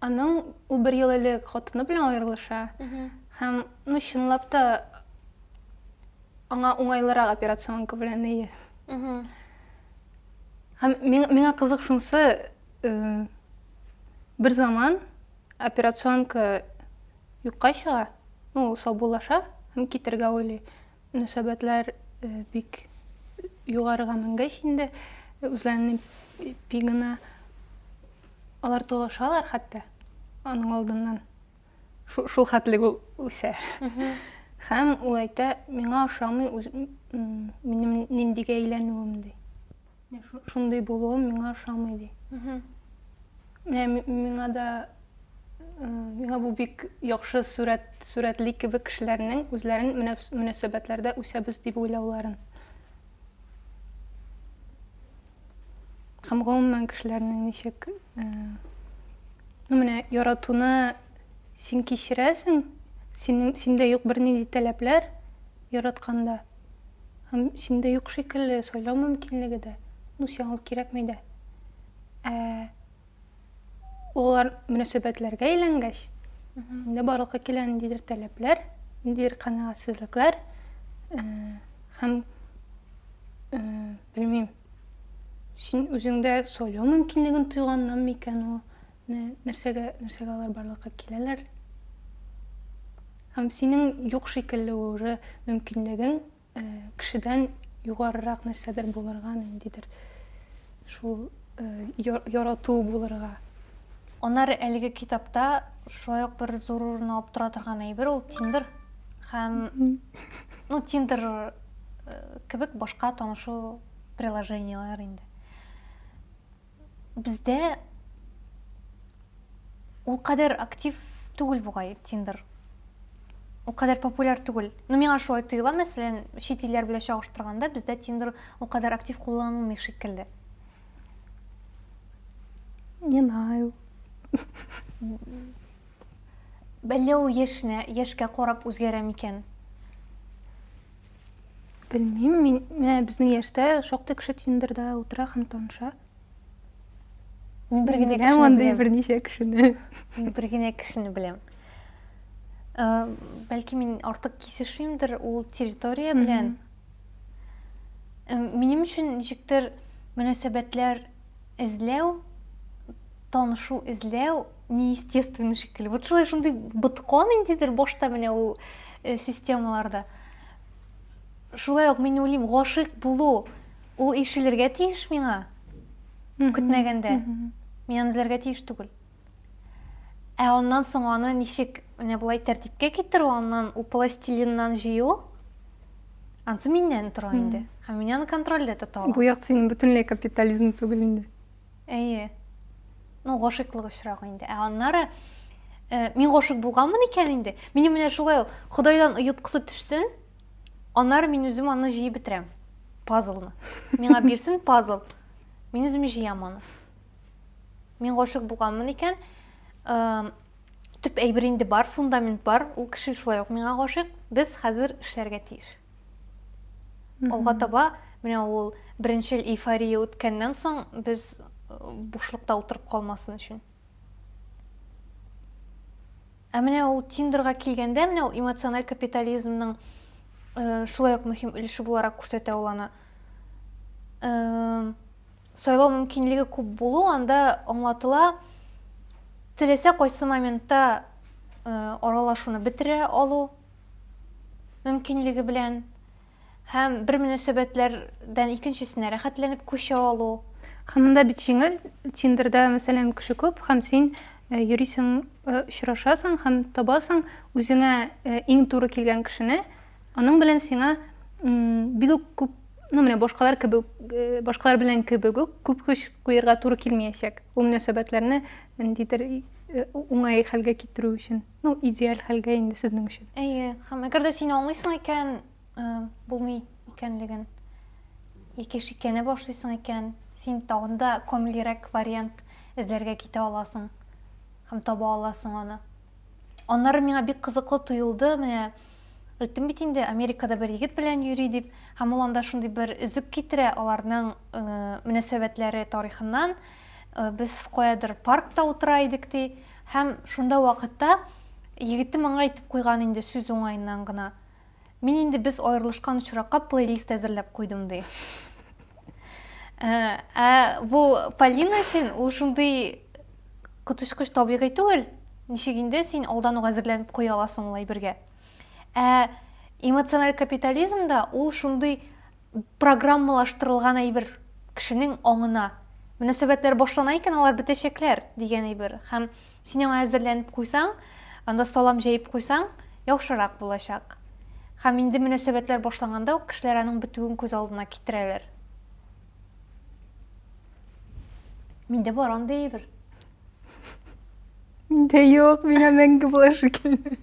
аның ул бер ел элек хатыны белән аерылыша. Һәм, ну, чынлап та аңа уңайлырак операционка белән ие. Һәм миңа кызык шунсы, бер заман операционка юкка чыга, ну, саубуллаша һәм китергә уйлый. Мөнәсәбәтләр бик югарыга менгәч инде, үзләренең пигына алар толашалар хәтта аның алдыннан. Шул хәтлек ул үсә. Һәм ул әйтә, миңа ошамый, минем ниндигә әйләнүем ди. Шундый булуым миңа ошамый ди. Миңа бу бик яхшы сурәтле кебек кешеләрнең үзләрен мөнәсәбәтләрдә үсәбез дип уйлауларын. Һәм гомумән кешеләрнең ничек менә яратуны син кичерәсең, синдә юк бернинди таләпләр яратканда. Һәм синдә юк шикелле сайлау мөмкинлеге дә. Ну, сиңа ул кирәкми дә. Олар мөнәсәбәтләргә әйләнгәч, синдә барлыкка килә ниндидер таләпләр, ниндидер канәгатьсезлекләр, Һәм белмим, син үзеңдә сөйләү мөмкинлеген тойганнан микән ул? Нәрсәгә алар барлыкка киләләр? Һәм синең юк шикелле уже мөмкинлеген кешедән югарырак нәрсәдер булырга, ниндидер шул ярату булырга. Онар әлеге китапта шулай ук бер зур урын алып тора торган әйбер ул Tinder. Һәм Tinder кебек башка танышу приложениялар инде. Бездә ул кадәр актив түгел бугай Tinder. Ул кадәр популяр түгел. Миңа шулай тоела, мәсәлән, чит илләр белән чагыштырганда, бездә Tinder ул кадәр актив кулланылмый шикелле. Не знаю. Бәллә ул яшькә карап үзгәрә микән? Белмим, безнең яшьтә шактый кеше Tinderда утыра һәм таныша. Мин бер генә Беләм андый берничә кешене. Мин бер генә кешене беләм. Бәлки мин артык кисешмимдер ул территория белән. Минем өчен ничектер мөнәсәбәтләр эзләү, танышу эзләү неестественно шикелле. Вот шулай шундый боткан индидер башта менә ул системаларда. Шулай ук мин уйлыйм, гашык булу ул ишелергә тиеш миңа. Көтмәгәндә. Мин аны эзләргә тиеш түгел. Оннан соң аны ничек менә булай тәртипкә китерү, аннан ул пластилиннан җыю, ансы миннән тора инде. Һәм мин аны контрольдә тота алам. Бу як синең бөтенләй капитализм түгел инде. Әйе. Гашыклык очрагы инде. Аннары мин гашык булганмын икән инде. Минем менә шулай Худайдан ояткысы төшсен, аннары мин үзем аны җыеп бетерәм. Пазлны. Миңа бирсен пазл. Мин үзем җыям аны. Мин гашык булганмын икән, төп әйбер инде бар, фундамент бар. Ул кеше шулай ук миңа гашык. Без хәзер эшләргә тиеш. Алга таба менә ул беренчел эйфория үткәннән соң без бушлыкта утырып калмасын өчен. Менә ул Tinderга килгәндә, менә ул эмоциональ капитализмның шулай ук мөһим өлеше буларак күрсәтә ул аны. Сайлау мөмкинлеге күп булу, анда аңлатыла, теләсә кайсы моментта аралашуны бетерә алу мөмкинлеге белән һәм бер мөнәсәбәтләрдән икенчесенә рәхәтләнеп күчә алу. Һәм монда бит җиңел. Tinderда мәсәлән кеше күп һәм син йөрисең, очрашасың һәм табасың үзеңә иң туры килгән кешене. Аның белән сиңа бик күп, менә башкалар белән кебек күп көч куярга туры килмәячәк. Ул мөнәсәбәтләрне ниндидер уңай хәлгә китерү өчен. Идеаль хәлгә инде сезнең өчен. Әйе, һәм әгәр дә син аңлыйсың икән, булмый икәнлеген, яки шиккәнә башлыйсың икән, син тагын да комилерәк вариант эзләргә китә аласың һәм таба аласың аны. Аннары миңа бик кызыклы тоелды, менә әйттем бит инде, Америкада бер егет белән йөри дип, һәм ул анда шундый бер өзек китерә аларның мөнәсәбәтләре тарихыннан. Без каядыр паркта утыра идек ди, һәм шунда вакытта егетем аңа әйтеп куйган инде сүз уңайыннан гына. Мин инде без аерылышкан очракка плейлист әзерләп куйдым ди. Бу Полина өчен ул шундый котышкыч табигый түгел. Ничек инде син алдан ук әзерләнеп куя аласың ул әйбергә. Эмоциональ капитализмда ул шундый программалаштырылган әйбер кешенең аңына. Мөнәсәбәтләр башлана икән, алар бетәчәкләр дигән әйбер. Һәм син аңа әзерләнеп куйсаң, анда салам җәеп куйсаң, яхшырак булачак. Һәм инде мөнәсәбәтләр башланганда ук кешеләр аның бетүен күз алдына китерәләр. Миндә бар андый әйбер. Миндә юк, миңа мәңге була шикелле.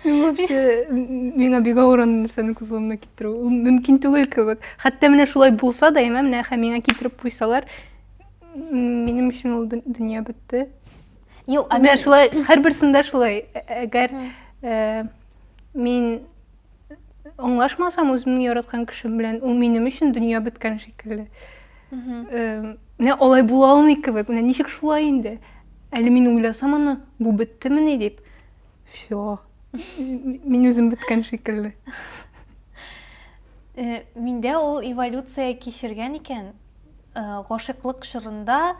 Миңа бик авыр нәрсәне күз алдына китерү. Ул мөмкин түгел кебек. Хәтта менә шулай булса да, менә миңа китереп куйсалар, минем өчен ул дөнья бетте. Юк, менә шулай, һәрберсендә шулай. Әгәр мин аңлашмасам үземнең яраткан кешем белән, ул минем өчен дөнья беткән шикелле. Менә алай була алмый кебек. Менә ничек шулай инде? Әле мин уйласам аны, бу беттеме дип. Всё. Мин үзем беткән шикелле. Миндә ул эволюция кичергән икән. Гашыйклык чорында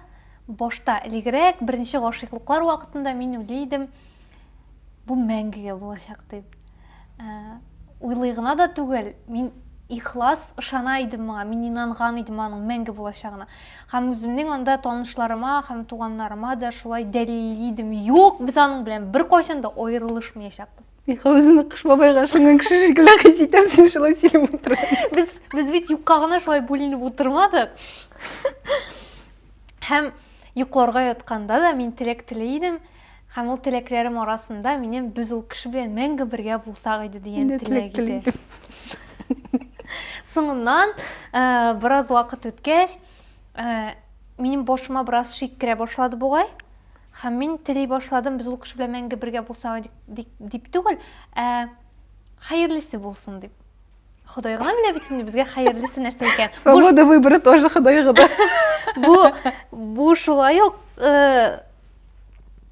башта элегрәк беренче гашыйклыклар вакытында мин уйлыйдым, бу мәңгегә булачак дип. Уйлый гына да түгел, мин ихлас ышана идем моңа, мин инанган идем аның мәңге булачагына. Һәм үземнең анда танышларыма һәм туганнарыма да шулай дәлиллидем. Юк, без аның белән бер кайчан да аерылышмаячакбыз. Мин үземне Кыш бабайга шуның кеше шикелле хис итәм, син шулай сөйләп утырасың. Без бит юкка гына шулай бүленеп утырмадык. Һәм йокларга ятканда да мин теләк теләйдем. Һәм ул теләкләрем арасында минем без ул кеше белән мәңге бергә булсак иде дигән теләк иде. Соңыннан бераз вакыт үткәч, минем башыма бераз шик керә башлады бугай. Һәм мин теләй башладым, без ул кеше белән мәңге бергә булсак дип түгел, хәерлесе булсын дип. Ходай гына белә бит инде безгә хәерлесе нәрсә икән. Свобода выбора тоже Ходайга да. Бу шулай ук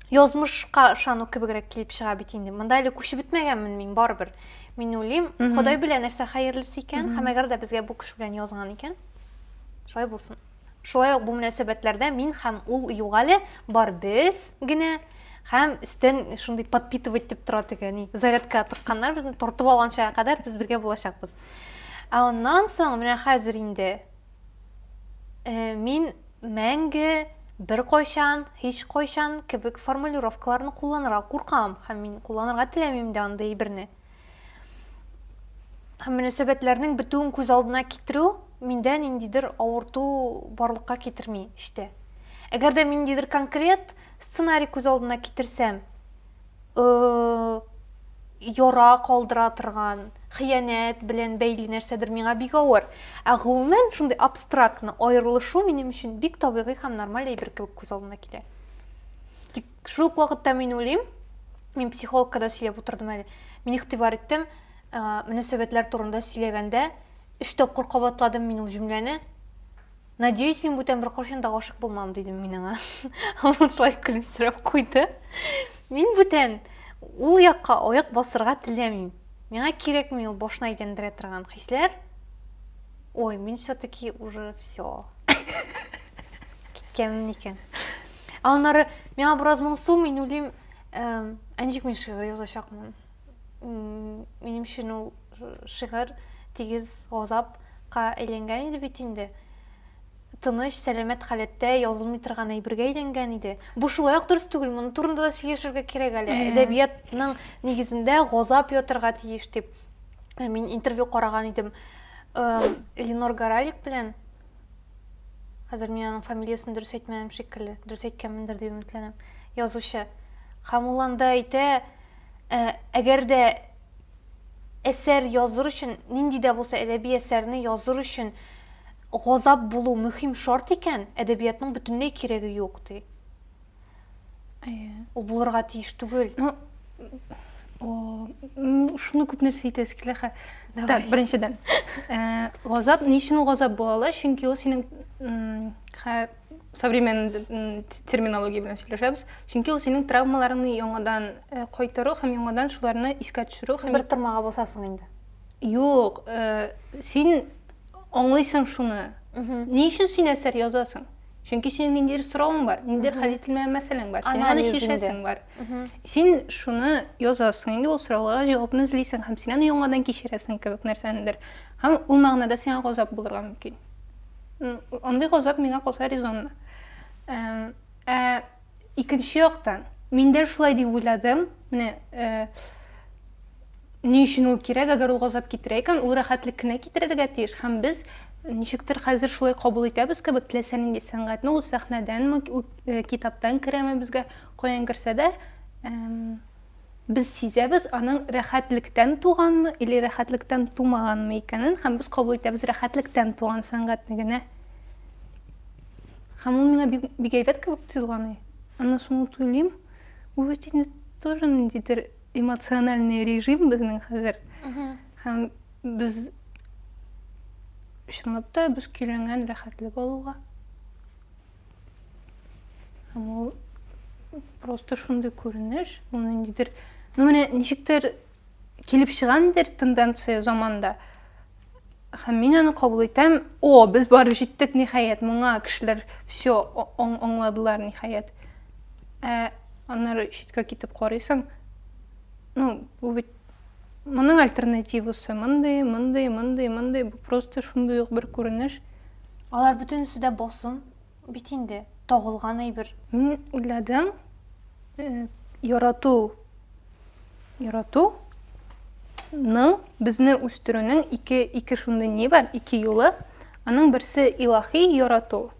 язмышка ышану кебегрәк килеп чыга бит инде. Монда әле күчеп бетмәгәнмен мин барыбер. Мин уйлыйм, Ходай белән нәрсә хәерлесе икән, һәм әгәр дә безгә бу кеше белән язган икән, шулай булсын. Шулай ук бу мөнәсәбәтләрдә мин һәм ул юк әле бар без генә, һәм өстән шундый подпитывать дип тора тегәни. Зарядка тыкканнар безне тартып алганча кадәр без бергә булачакбыз. Аннан соң менә хәзер инде мин мәңге бер кайчан, һич кайчан кебек формулировкаларны кулланырга куркам, һәм мин кулланырга теләмим дә андай берне. Һәм мөнәсәбәтләрнең бетүен күз алдына китерү миндә ниндидер авырту барлыкка китерми иштә. Әгәр дә мин ниндидер конкрет сценарий күз алдына китерсәм, яра калдыра торган, хыянәт белән бәйле нәрсәдер миңа бик авыр. Гомумән шундый абстрактны аерылышу минем өчен бик табигый һәм нормаль әйбер кебек күз алдына килә. Тик шул вакытта мин уйлыйм, мин психологка да сөйләп утырдым әле. Мин игътибар иттем, мөнәсәбәтләр турында сөйләгәндә 3 тапкыр кабатладым мин ул җөмләне. Надеюсь, мин бүтән бер кайчан да гашык булмам дидем мин аңа. Ул шулай көлемсерәп куйды. Мин бүтән ул якка аяк басырга теләмим. Миңа кирәкми ул башына әйләндерә торган хисләр. Ой, мин все-таки уже все. Киткәнмен икән. Аннары миңа бераз моңсу, мин уйлыйм, ничек мин шигырь язачакмын. Минем өчен ул шигырь тигез газапка әйләнгән иде бит инде. Тыныч, сәламәт халәттә язылмый торган әйбергә әйләнгән иде. Бу шулай ук дөрес түгел, моның турында да сөйләшергә кирәк әле. Әдәбиятның нигезендә газап ятырга тиеш дип. Мин интервью караган идем Ленор Горалик белән. Хәзер мин аның фамилиясын дөрес әйтмәдем шикелле, дөрес әйткәнмендер дип өметләнәм. Язучы. Һәм ул анда әйтә, әгәр дә әсәр языр өчен, нинди дә булса әдәби әсәрне языр өчен газап булу мөһим шарт икән, әдәбиятның бөтенләй кирәге юк ди. Ул булырга тиеш түгел. Шуны күп нәрсә әйтәсе килә. Так, беренчедән. Газап, ни өчен ул газап була ала? Чөнки ул синең современный терминология белән сөйләшәбез. Чөнки ул синең травмаларыңны яңадан кайтару һәм яңадан шуларны искә төшерү һәм бер тормага басасың инде. Юк, син аңлыйсың шуны. Ни өчен син әсәр язасың? Чөнки синең ниндидер соравың бар, ниндидер хәл ителмәгән мәсьәләң бар, син аны чишәсең бар. Син шуны язасың, инде ул соравга җавапны эзлисең һәм син аны яңадан кичерәсең кебек нәрсәнедер. Һәм ул мәгънәдә сиңа газап булырга мөмкин. Андый газап миңа калса резонлы. Икенче яктан, мин дә шулай дип уйладым. Менә ни өчен ул кирәк, әгәр ул газап китерә икән, ул рәхәтлек кенә китерергә тиеш. Һәм без ничектер хәзер шулай кабул итәбез кебек, теләсә нинди сәнгатьне ул сәхнәдән, китаптан керәме безгә, каян керсә дә, без сизәбез аның рәхәтлектән туганмы, или рәхәтлектән тумаганмы икәнен, һәм без кабул итәбез рәхәтлектән туган сәнгатьне генә. Һәм ул миңа бик әйбәт кебек тоелган. Аннан соң уйлыйм, ул бит тоже ниндидер эмоциональный режим безнең хәзер. Һәм без чынлап та без көйләнгән рәхәтлек алуга. Һәм ул просто шундый күренеш, ул ниндидер, менә ничектер килеп чыгандыр тенденция заманда. һәм мин аны кабул итәм. Без барып җиттек ниһаять. Моңа кешеләр все аңладылар ниһаять. Аннары читкә китеп карыйсың. Бу бит моның альтернативасы мондай. Бу просто шундый ук бер күренеш. Алар бөтенесе дә басым бит инде. Тагылган әйбер. Мин уйладым, яратуның безне үстерүнең ике шундый ни бар, ике юлы. Аның берсе илаһи ярату.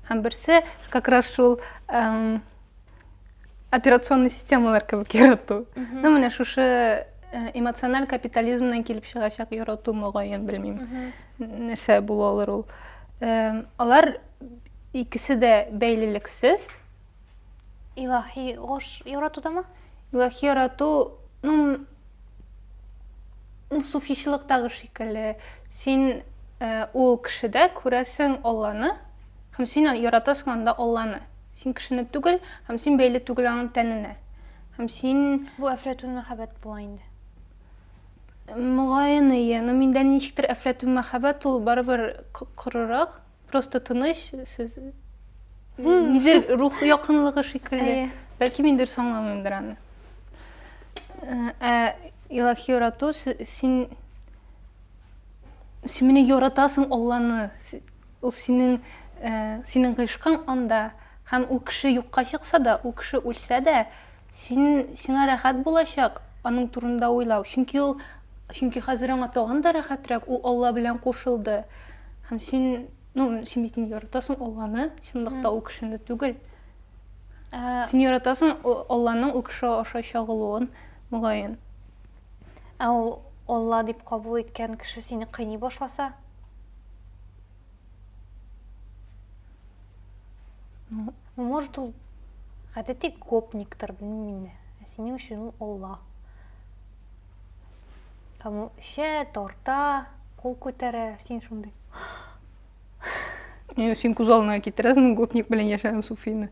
Һәм берсе как раз шул операционный системалар кебек ярату. Менә шушы эмоциональ капитализмнан килеп чыгачак ярату мөгаен белмим. Нәрсә була алыр ул. Алар икесе дә бәйлелексез. Илаһи гош яратудамы? Илаһи ярату, суфичлыктагы шикелле. Син ул кешедә күрәсең Алланы, һәм син яратасың анда Алланы. Син кешене түгел, һәм син бәйле түгел аның тәненә. Һәм син Бу әфләтун мәхәббәт була инде. мөгаен миндә ничектер әфләтун мәхәббәт ул барыбер корырак, просто тыныч, сез нидер рух якынлыгы шикелле. Бәлки мин дөрес аңламыймдыр аны. Илаһи ярату, син мине яратасың Алланы. Ул синең гыйшкың анда. Һәм ул кеше юкка чыкса да, ул кеше үлсә дә, сиңа рәхәт булачак аның турында уйлау. Чөнки хәзер аңа тагын да рәхәтрәк, ул Алла белән кушылды. Һәм син бит яратасың Алланы, чынлыкта ул кешене түгел. Син яратасың Алланың ул кеше аша чагылуын, мөгаен. Ул Алла дип кабул иткән кеше сине кыйный башласа? Может, ул гадәти гопниктер, белмим инде. Синең өчен ул Алла. Һәм шә тарта, кул күтәрә, син шундый. Син күз алдына китерәсең гопник белән яшәгән суфийны.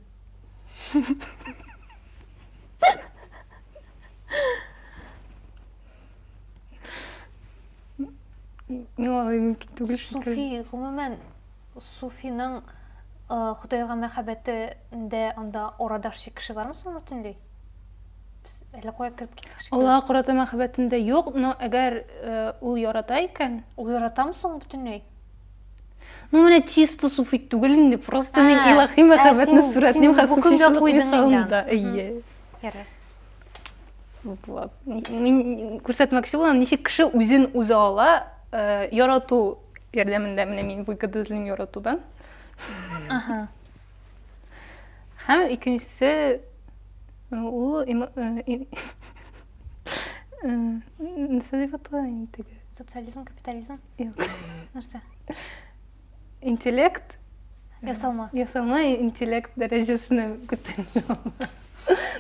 Мөмкин түгел. Суфи, гомумән, суфиның Худайга мәхәббәтендә анда арадашчы кеше бармы соң бөтенләй? Без әллә кая кирип киттек шикелле. Аллага карата мәхәббәтендә юк, но әгәр ул ярата икән, Ул яратамы соң бөтенләй? Менә чисто суфи түгел инде, просто мин илаһи мәхәббәтне сурәтлим һәм суфичлык мисалында. Ярар. Мин күрсәтмәкче булам, ничек кеше үзен үзе ала, ярату ярдәмендә менә мин выкыдызлым яратудан. Һәм икенчесе ул нәрсә дип атала инде? Социализм, капитализм? Юк. Нәрсә? Интеллект. Ясалма. Ясалма интеллект дәрәҗәсенә күтәрелә.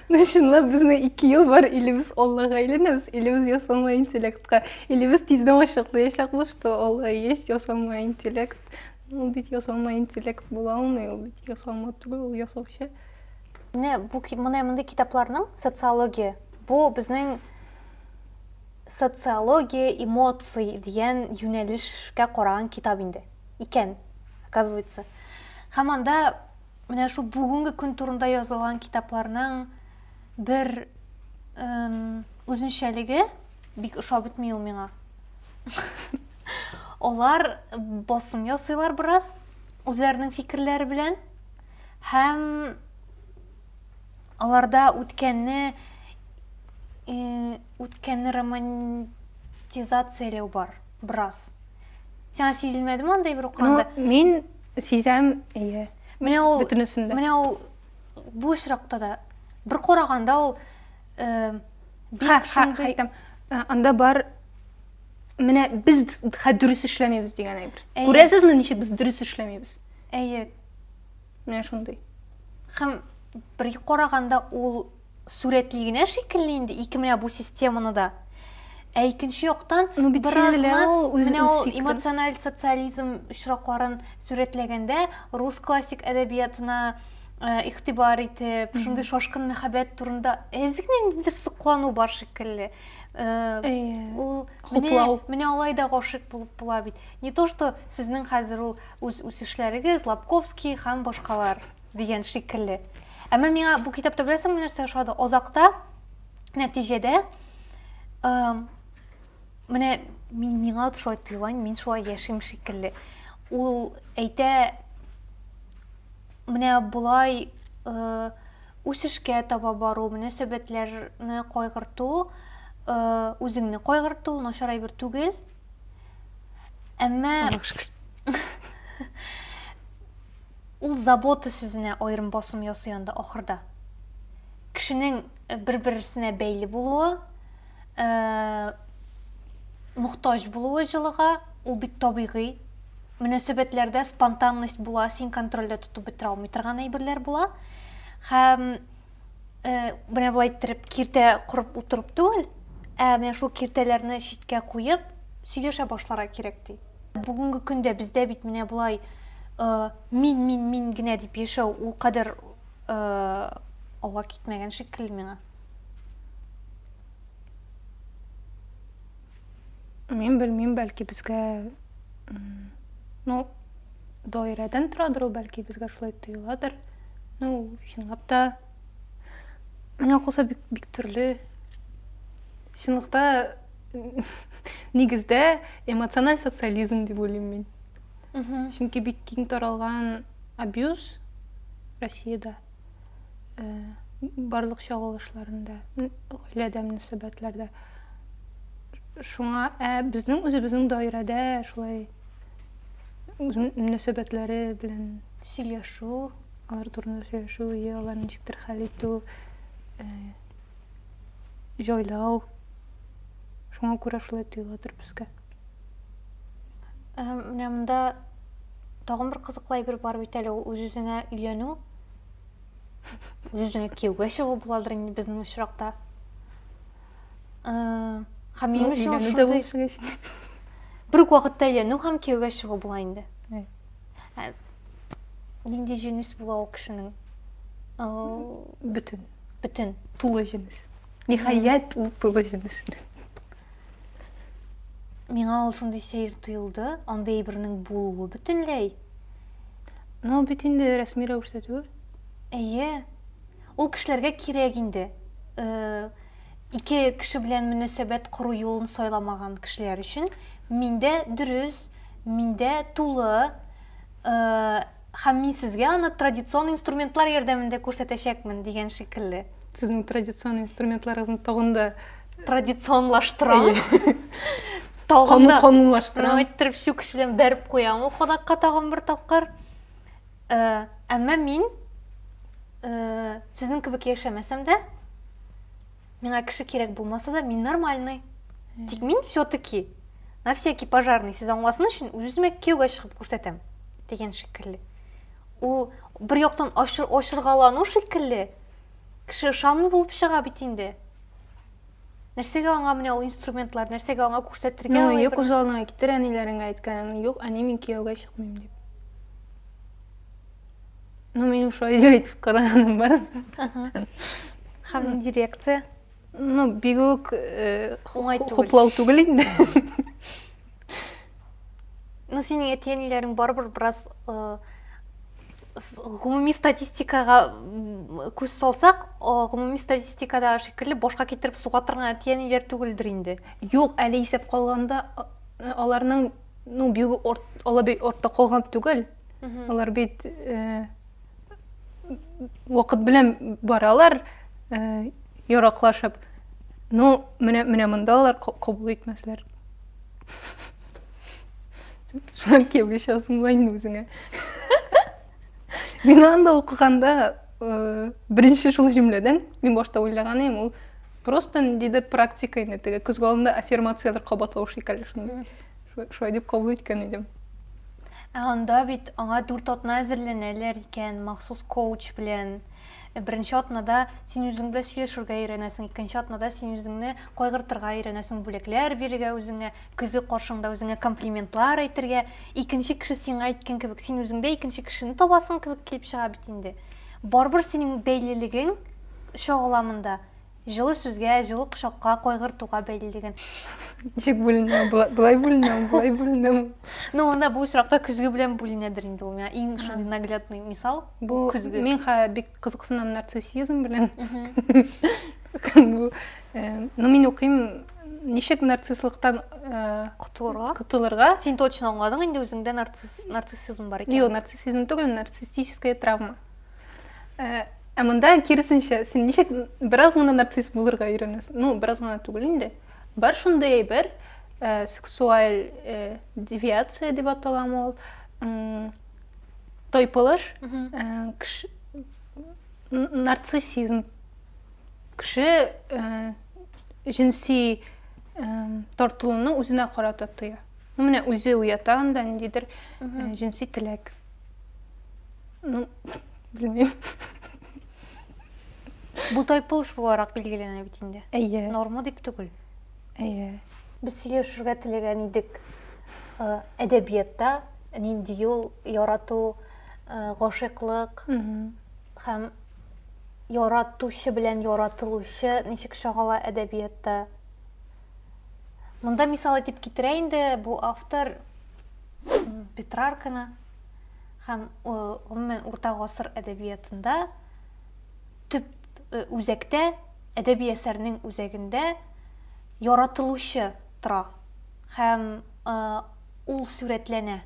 Чынлап безнең 2 ел бар, или без Аллага әйләнәбез, или без ясалма интеллектка, или без тиздән ачыклаячакбыз, что Алла есть ясалма интеллект. Ул бит ясалма интеллект була алмый, ул бит ясалма түгел, ул ясаучы. Менә мондай китапларның социология. Бу безнең социология, эмоции дигән юнәлешкә караган китап инде. Икән, оказывается. Һәм анда менә шу бүгенге көн турында язылган китапларның бер үзенчәлеге бик ошап бетми ул миңа. Алар басым ясыйлар бераз үзләренең фикерләре белән һәм аларда үткәнне романтизацияләү бар бераз. Сиңа сизелмәдеме андай бер укганда? Мин сизәм, Менә ул бөтенесендә. Менә ул бу очракта да бер караганда ул бик шундый анда бар. Менә без дөрес эшләмибез дигән әйбер. Күрәсезме, ничек без дөрес эшләмибез? Менә шундый. Һәм бер караганда ул сурәтли генә шикелле инде, ике менә бу системаны да. Икенче яктан бераз менә ул эмоциональ социализм очракларын сурәтләгәндә рус классик әдәбиятына игътибар итеп, ушундай шашкын махаббат турында эзигнендир суклануу бар шикелле. Ул менә алай да гашык булып була бит. Не то что сезнең хәзер ул үсешләрегез, Лобковский һәм башкалар дигән шикелле. Әмма миңа бу китапта беләсең нәрсә ошады? Азакта нәтиҗәдә менә миңа шулай тоела, мин шулай яшим шикелле. Ул әйтә, менә булай үсешкә таба бару, мөнәсәбәтләрне кайгырту, үзеңне кайгырту начар әйбер түгел. Әмма ул забота сүзенә аерым басым ясый анда ахырда. Кешенең бер-берсенә бәйле булуы, мохтаҗ булуы җылыга, ул бик табигый. Мөнәсәбәтләрдә спонтанность була, син контрольдә тотып бетерә алмый торган әйберләр була. Һәм менә булай иттереп киртә корып утырып түгел, менә шул киртәләрне читкә куеп сөйләшә башларга кирәк ди. Бүгенге көндә бездә бит менә булай мин генә дип яшәү ул кадәр ала китмәгән шикелле миңа. Мен белмим, бәлки безгә даирәдән торадыр ул, бәлки безгә шулай тоеладыр. Чынлап та миңа калса бик төрле. Чынлыкта нигездә эмоциональ социализм дип уйлыйм мин. Чөнки бик киң таралган абьюз Россиядә, барлык чагылышларында, гаиләдә, мөнәсәбәтләрдә. Шуңа безнең үзебезнең даирәдә шулай мөнәсәбәтләре белән Сөйләшү, алар турында сөйләшү, аларны ничектер хәл итү, җайлау. Шуңа күрә шулай тоеладыр безгә. Менә монда тагын бер кызыклы әйбер бар бит әле, ул үз-үзеңә өйләнү. Үз-үзеңә кияүгә чыгу буладыр инде безнең очракта. Һәм минем өчен шундый бер үк вакытта өйләнү һәм кияүгә чыгу була инде. Нинди җенес була ул кешенең? Бөтен. Тулы җенес. Ниһаять ул тулы җенес. Миңа ул шундый сәер тоелды, андай әйбернең булуы бөтенләй. Бит инде рәсми рәвештә түгел. Әйе. Ул кешеләргә кирәк инде. Ике кеше белән мөнәсәбәт кору юлын сайламаган кешеләр өчен миндә дөрес, миндә тулы, һәм мин сезгә аны традицион инструментлар ярдәмендә күрсәтәчәкмен дигән шикелле. Сезнең традицион инструментларыгызны тагын да традиционлаштырам. Канунлаштырам. Әйттереп шул кеше белән бәреп куям ул кадакка тагын бер тапкыр. Әмма мин сезнең кебек яшәмәсәм дә, миңа кеше кирәк булмаса да, мин нормальный. Тик мин все-таки на всякий пожарный сез аңласын өчен үземә кияүгә чыгып күрсәтәм дигән шикелле. Ул бер яктан ашыргалану шикелле. Кеше ышанмый булып чыга бит инде. Нәрсәгә аңа менә ул инструментлар, нәрсәгә аңа күрсәтергә? Юк, үз алдына китер, әниләреңә әйткән. Юк, әни, мин кияүгә чыкмыйм дип. Минем шулай дип әйтеп караганым бар. Һәм дирекция. Бик үк хуплау түгел инде. Синең әтиәниләрең барыбер бераз гомуми статистикага күз салсак, гомуми статистикада шикелле башка китереп суга торган әтиәниләр түгелдер инде. Юк, әле исәп калганда аларның бик ортта калган түгел. Алар бит вакыт белән баралар, яраклашып. Менә монда алар кабул итмәсләр. Шуңа кияүгә чыгасың була инде үзеңә. Мин анда укыганда беренче шул җөмләдән мин башта уйлаган идем, ул просто ниндидер практика инде, теге көз алдында аффирмациялар кабатлау шикелле шундый. Шулай дип кабул иткән идем. Анда бит аңа 4 атна әзерләнәләр икән, махсус коуч белән. Беренче атнада син үзең белән сөйләшергә өйрәнәсең, икенче атнада син үзеңне кайгыртырга өйрәнәсең, бүләкләр бирергә үзеңә, күзе каршыңда үзеңә комплиментлар әйтергә, икенче кеше сиңа әйткән кебек, син үзеңдә икенче кешене табасың кебек килеп чыга бит инде. Барбыр сенің бәйлілігің шоғыламында жылы сөзге, жылы құшаққа, қойғыртуға бәйлілігін. Ничек бүлінем, былай бүлінем. Ну, онда бұл сұрақта күзгі білен бүлінедір енді ол. Ең шындай наглядный мисал Бұл күзгі. мен бек қызықсынам нарциссизм білен. Ну, мен оқимын нешек нарциссылықтан құтылырға. Сен точно аңладың, енді өзіңде нарциссизм бар екен. Жоқ, нарциссизм түгіл, нарциссическая травма. Мұнда керісінше, сен нешек біраз ғана нарцисс болырға үйренесің. Ну, біраз ғана түгіл енді. Бар шындай бір сексуаль девиация деп аталам ол. Тойпылыш, нарциссизм. Кіші жінси тартылуының өзіне қарататыя. Міне өзі уятағында недер жінси тілек. Ну, білмеймін. Бұл тойпылыш боларақ белгілене бетінде. Әйе. Норма деп түгіл. Әйе. Біз сөйлесуге тілеген едік әдебиетта, нендей ол ярату, ғашықлық, һәм яратушы белән яратылушы ничек шагала әдәбиятта. Монда мисал итеп китерә инде бу автор Петрарканы һәм гомумән урта гасыр әдәбиятында төп үзәктә әдәби әсәрнең үзәгендә яратылушы тора һәм ул сүрәтләнә.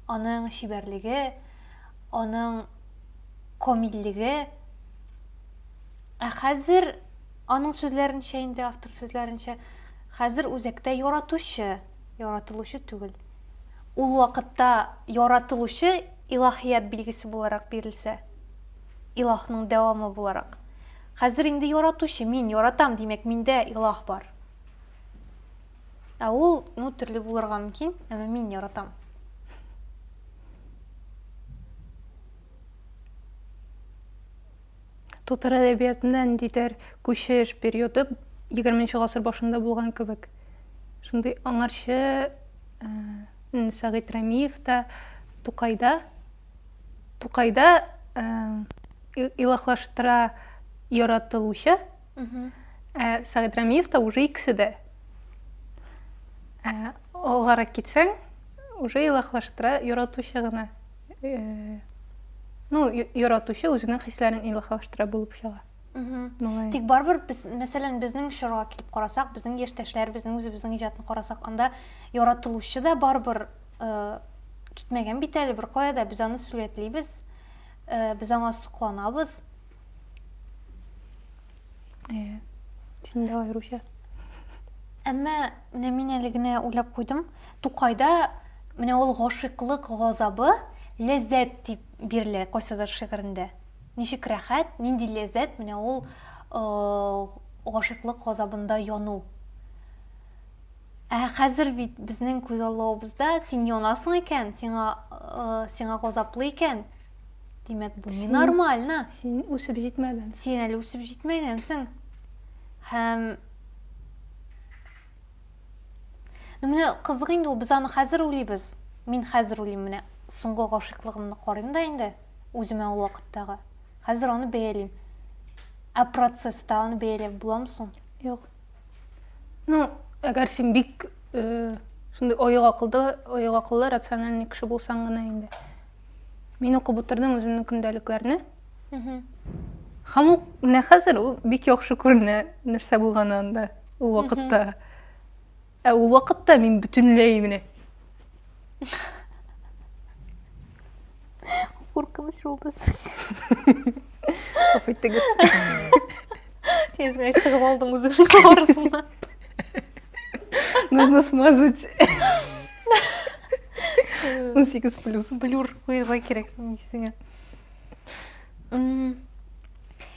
Аның шибәрлеге, аның комиллеге. Хәзер аның сүзләренчә инде автор сүзләренчә хәзер үзәктә яратучы, яратылучы түгел. Ул вакытта яратылучы илаһият билгесе буларак бирелсә, илаһның дәвамы буларак. Хәзер инде яратучы, мин яратам, димәк миндә илаһ бар. Ул төрле булырга мөмкин, әмма мин яратам. Татар әдәбиятында ниндидер күчеш периоды 20-нче гасыр башында булган кебек. Шундый аңарчы Сәгыйть Рәмиев та Тукайда илаһлаштыра яратылучы. Сәгыйть Рәмиев та уже икесе. Олгара китсәң, уже илаһлаштыра яратучы гына. Ну, яратучы үзенең хисләрен илаһлаштыра булып чыга. Тик барбыр, мәсәлән, безнең шура килеп карасак, безнең яшьтәшләр, безнең иҗатны карасак, анда яратылучы да барбыр китмәгән бит әле бер кайда, без аны сүрәтлибез, без аңа сокланабыз. Синдә аеруча. Әмма мин әле генә уйлап куйдым, Тукайда менә ул гашыклык газабы ләззәт дип бирелә кайсыдыр шигырендә. Ничек рәхәт, нинди ләззәт, менә ул гашыклык газабында яну. Хәзер бит безнең күз аллабызда син янасың икән, сиңа газаплы икән. Димәк, бу нормально. Син үсеп җитмәгән. Син әле үсеп җитмәгәнсең. Һәм менә кызык инде ул, без аны хәзер уйлыйбыз. Мин хәзер уйлыйм, менә соңгы гашыклыгымны карыйм да инде үземә ул вакыттагы. Хәзер аны бәялим. Процесста аны бәялеп буламы соң? Юк. Ну, әгәр син бик шундый оек акыллы, рациональный кеше булсаң гына инде. Мин укып утырдым үземнең көндәлекләрне. Һәм ул менә хәзер ул бик яхшы күренә нәрсә булган анда ул вакытта. Ул вакытта мин бөтенләй менә Куркыныч булды. Афайтыгыз. Сен генә чыгып алдың үзеңнең арасына. Нужно смазать 18+. Блюр куярга кирәк үзеңә.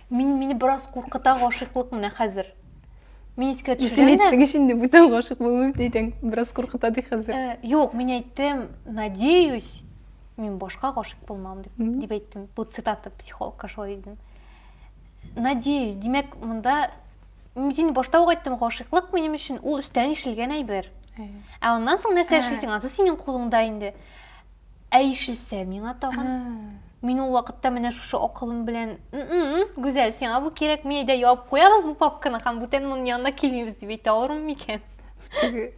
Мине бераз куркыта гашыклык менә хәзер. Мин искә Син төшергәндә. әйттең инде бүтән гашык булып дидең, бераз куркыта ди хәзер. Юк, мин әйттем, надеюсь, мин башка гашык булмам дип әйттем. Бу цитата психологка шулай дидем. Надеюсь, димәк, монда мин башта ук әйттем, гашыклык минем өчен ул өстән ишелгән әйбер. Аннан соң нәрсә эшлисең, аны синең кулыңда инде. Ишелсә миңа тагын. Мин ул вакытта менә шушы акылым белән, гүзәл, сиңа бу кирәк, мен әйдә ябып куябыз бу папканы, һәм бүтән моның янына килмибез дип әйтә алырмын микән?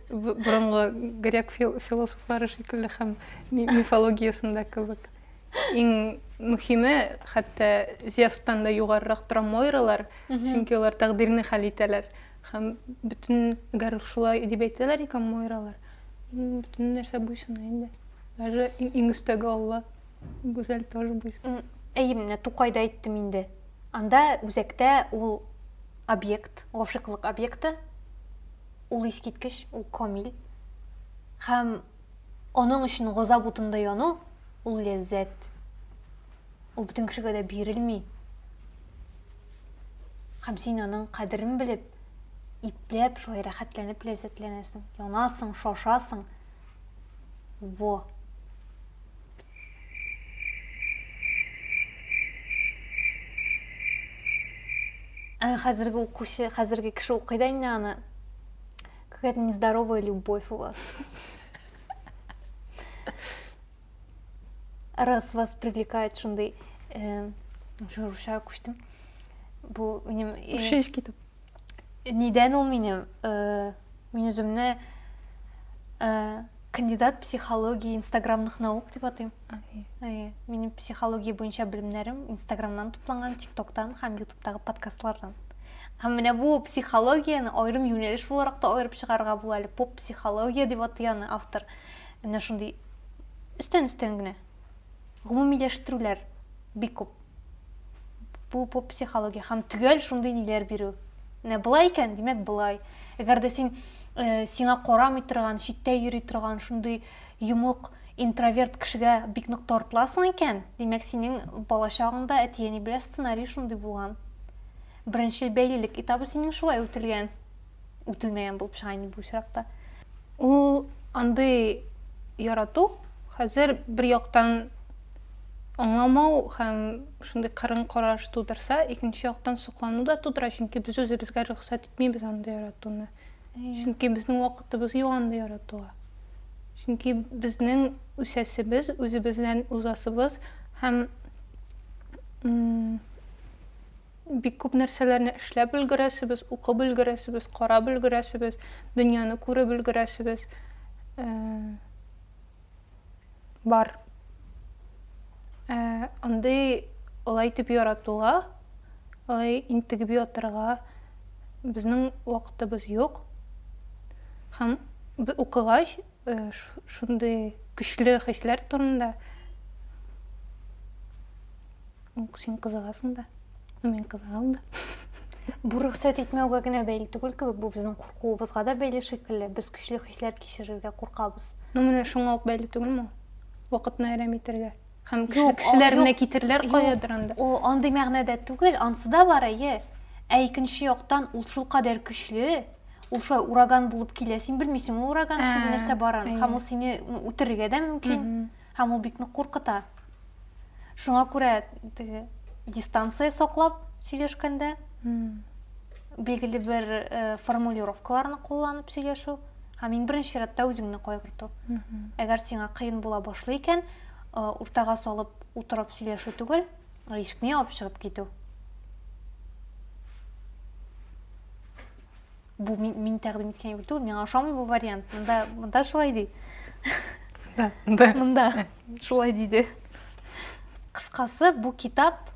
Борынгы грек философлары шикелле һәм мифологиясында кебек. Иң мөһиме, хәтта Зевстан да югарырак тора Мойралар, чөнки алар тәкъдирне хәл итәләр. Һәм бүтән әгәр шулай дип әйтәләр икән Мойралар, бүтән нәрсә буйсына инде. Даже иң өстәге Алла, гүзәл тоже буйсына. Әйе, менә Тукайда әйттем инде. Анда үзәктә ул объект, гашыклык объекты, ул искиткеч, ул камил. Һәм аның өчен газап утында яну, ул ләззәт. Ул бүтән кешегә дә бирелми. Һәм син аның кадерен белеп, ипләп, шулай рәхәтләнеп ләззәтләнәсең, янасың, шашасың. Во. Хәзерге укучы, хәзерге кеше укый да инде аны. Какая-то нездоровая любовь у вас. Раз вас привлекает шундай, русча күчтем. Бу минем Шеш китеп. Нидән ул минем? Мин үземне кандидат психология инстаграмных наук дип атыйм. Минем психология буенча белемнәрем инстаграмнан тупланган, тиктоктан һәм ютубтагы подкастлардан. Һәм менә бу психологияны аерым юнәлеш буларак та аерып чыгарга була әле. Поп психология дип атый аны автор. Менә шундый өстән генә гомумиләштерүләр бик күп. Бу поп психология һәм төгәл шундый ниләр бирү. Менә булай икән, димәк булай. Әгәр дә син сиңа карамый торган, читтә йөри торган шундый йомык интроверт кешегә бик нык тартыласың икән, димәк синең балачагыңда әти-әни белән сценарий шундый булган. Беренче бәйлелек этабы синең шулай үтелгән. Үтелмәгән булып чыга инде бу очракта. Ул андый ярату хәзер бер яктан аңламау һәм шундый кырын караш тудырса, икенче яктан соклану да тудыра, чөнки без үзебезгә рөхсәт итмибез андый яратуны. Чөнки безнең вакытыбыз юк андый яратуга. Чөнки безнең үсәсебез, үзебезнән узасыбыз һәм бик күп нәрсәләрне эшләп өлгерәсебез, укып өлгерәсебез, карап өлгерәсебез, дөньяны күреп өлгерәсебез. Бар. Андый алай итеп яратуга, алай интегеп ятырга безнең вакытыбыз юк. Һәм укыгач шундый көчле хисләр турында син кызыгасың да, мен кызыгам да. Бу рөхсәт итмәүгә генә бәйле түгел кебек, бу безнең куркуыбызга да бәйле шикелле. Без көчле хисләр кичерергә куркабыз. Менә шуңа ук бәйле түгелме? Вакытны әрәм итәргә. Һәм кешеләр менә китерләр каядыр анда. О, андый мәгънәдә түгел, ансы да бар, икенче яктан ул шул кадәр көчле, ул шулай ураган булып килә. Син белмисең, ул ураган эчендә нәрсә баран. Һәм ул сине үтерергә дә мөмкин. Һәм ул бик нык куркыта. Шуңа күрә дистанция саклап сөйләшкәндә билгеле бер формулировкаларны кулланып сөйләшү һәм иң беренче чиратта үзеңне кайгырту. Әгәр сиңа кыен була башлый икән, уртага салып утырып сөйләшү түгел, ишекне ябып чыгып китү. Бу мин тәкъдим иткән бит түгел, миңа ошамый бу вариант. Монда шулай ди. Монда шулай диде. Кыскасы, бу китап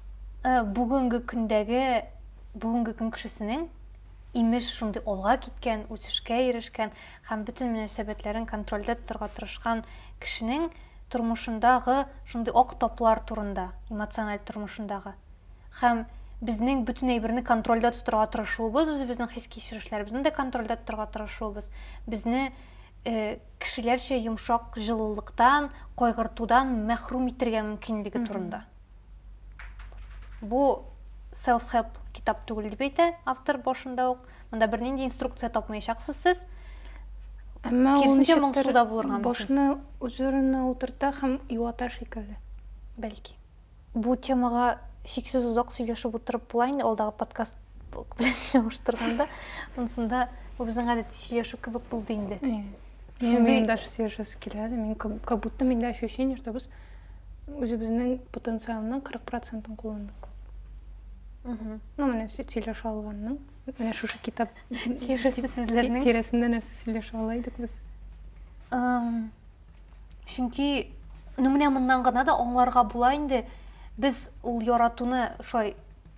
бүгенге көн кешесенең имеш шундый алга киткән, үсешкә ирешкән һәм бөтен мөнәсәбәтләрен контрольдә тоторга тырышкан кешенең тормышындагы шундый ак таплар турында, эмоциональ тормышындагы. Һәм безнең бөтен әйберне контрольдә тоторга тырышуыбыз, үзебезнең хис кичерешләребезне дә контрольдә тоторга тырышуыбыз, безне кешеләрчә йомшак җылылыктан, кайгыртудан мәхрүм итәргә мөмкинлеге турында. Бу self-help китап түгел дип әйтә автор башында ук. Монда бернинди инструкция тапмаячаксыз сез. Кирсенчә моңсуда булырга мөмкин. Башны үзәренә утырта һәм юата шикелле. Бәлки. Бу темага шиксез узак сөйләшеп утырып була инде алдагы подкаст белән чагыштырганда, монсында бу безнең гадәт сөйләшү кебек булды инде. Мен даже сөйләшәсе килә, мен как будто миндә ощущение, что без өзүбүздүн потенциалынын 40%-ын коллондук. Мгм. Мына сүйлөшө алганның, мына шушы китап Сөйлөшүү сүзлөрүнүн. тиресинде нерсе сүйлөшө алайдык биз. Чүнки менә мындан гына да аңларга була инде, без ул яратууну ошой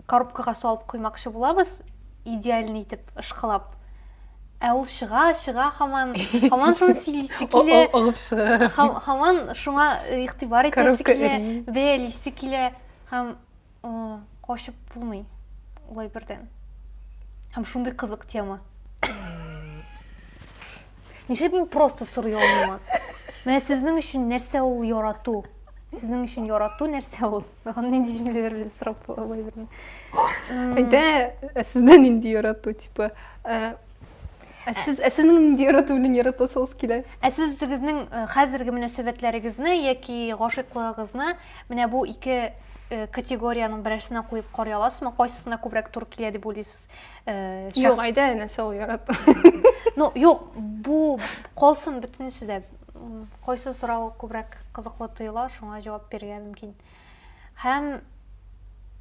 коробкага салып куймакчы булабыз, идеальный итеп ышкылап. Ә ул чыга һаман шуны сөйлисе килә. Агып чыга. Һаман шуңа игътибар итәсе Коробка килә, эри. бәялисе килә һәм качып булмый улай бердән. Һәм шундый кызык тема. Нишләп мин просто сорый алмыйм? Менә сезнең өчен нәрсә ул ярату? Сезнең өчен ярату нәрсә ул? Мен нинди җимлеләр белән сорап алай бердән. Әйтә, сездән инде ярату, типа, сезнең инде ярату белән яратасыз килә. Ә сез үзегезнең хәзерге мөнәсәбәтләрегезне яки гашыйклыгыгызны менә бу ике категорияның берсенә куеп карый аласызмы? Кайсысына күбрәк туры килә дип уйлыйсыз? Юк, айда нәрсә ул ярату. Ну, юк, бу калсын бөтенесе дә. Кайсы сорау күбрәк кызыклы тоела, шуңа җавап бирергә мөмкин. Һәм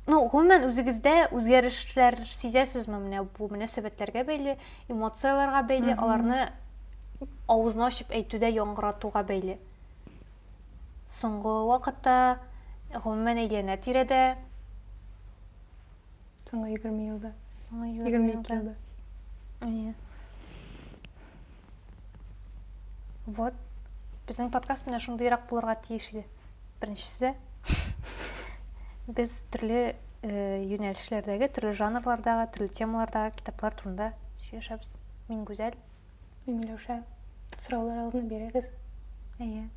гомумән үзегездә үзгәрешләр сизәсезме менә бу мөнәсәбәтләргә бәйле, эмоцияларга бәйле, аларны авызны ачып әйтүдә яңгыратуга бәйле? Соңгы вакытта гомумән әйләнә-тирәдә, Соңгы 20 елда, соңгы 22 елда. Вот. Безнең подкаст менә шундыйрак булырга тиеш иде. Беренчесе, без төрле юнәлешләрдәге, төрле жанрлардагы, төрле темалардагы китаплар турында сөйләшәбез. Мин Гүзәл. Миләүшә, сораулар алдына бирегез. Әйе.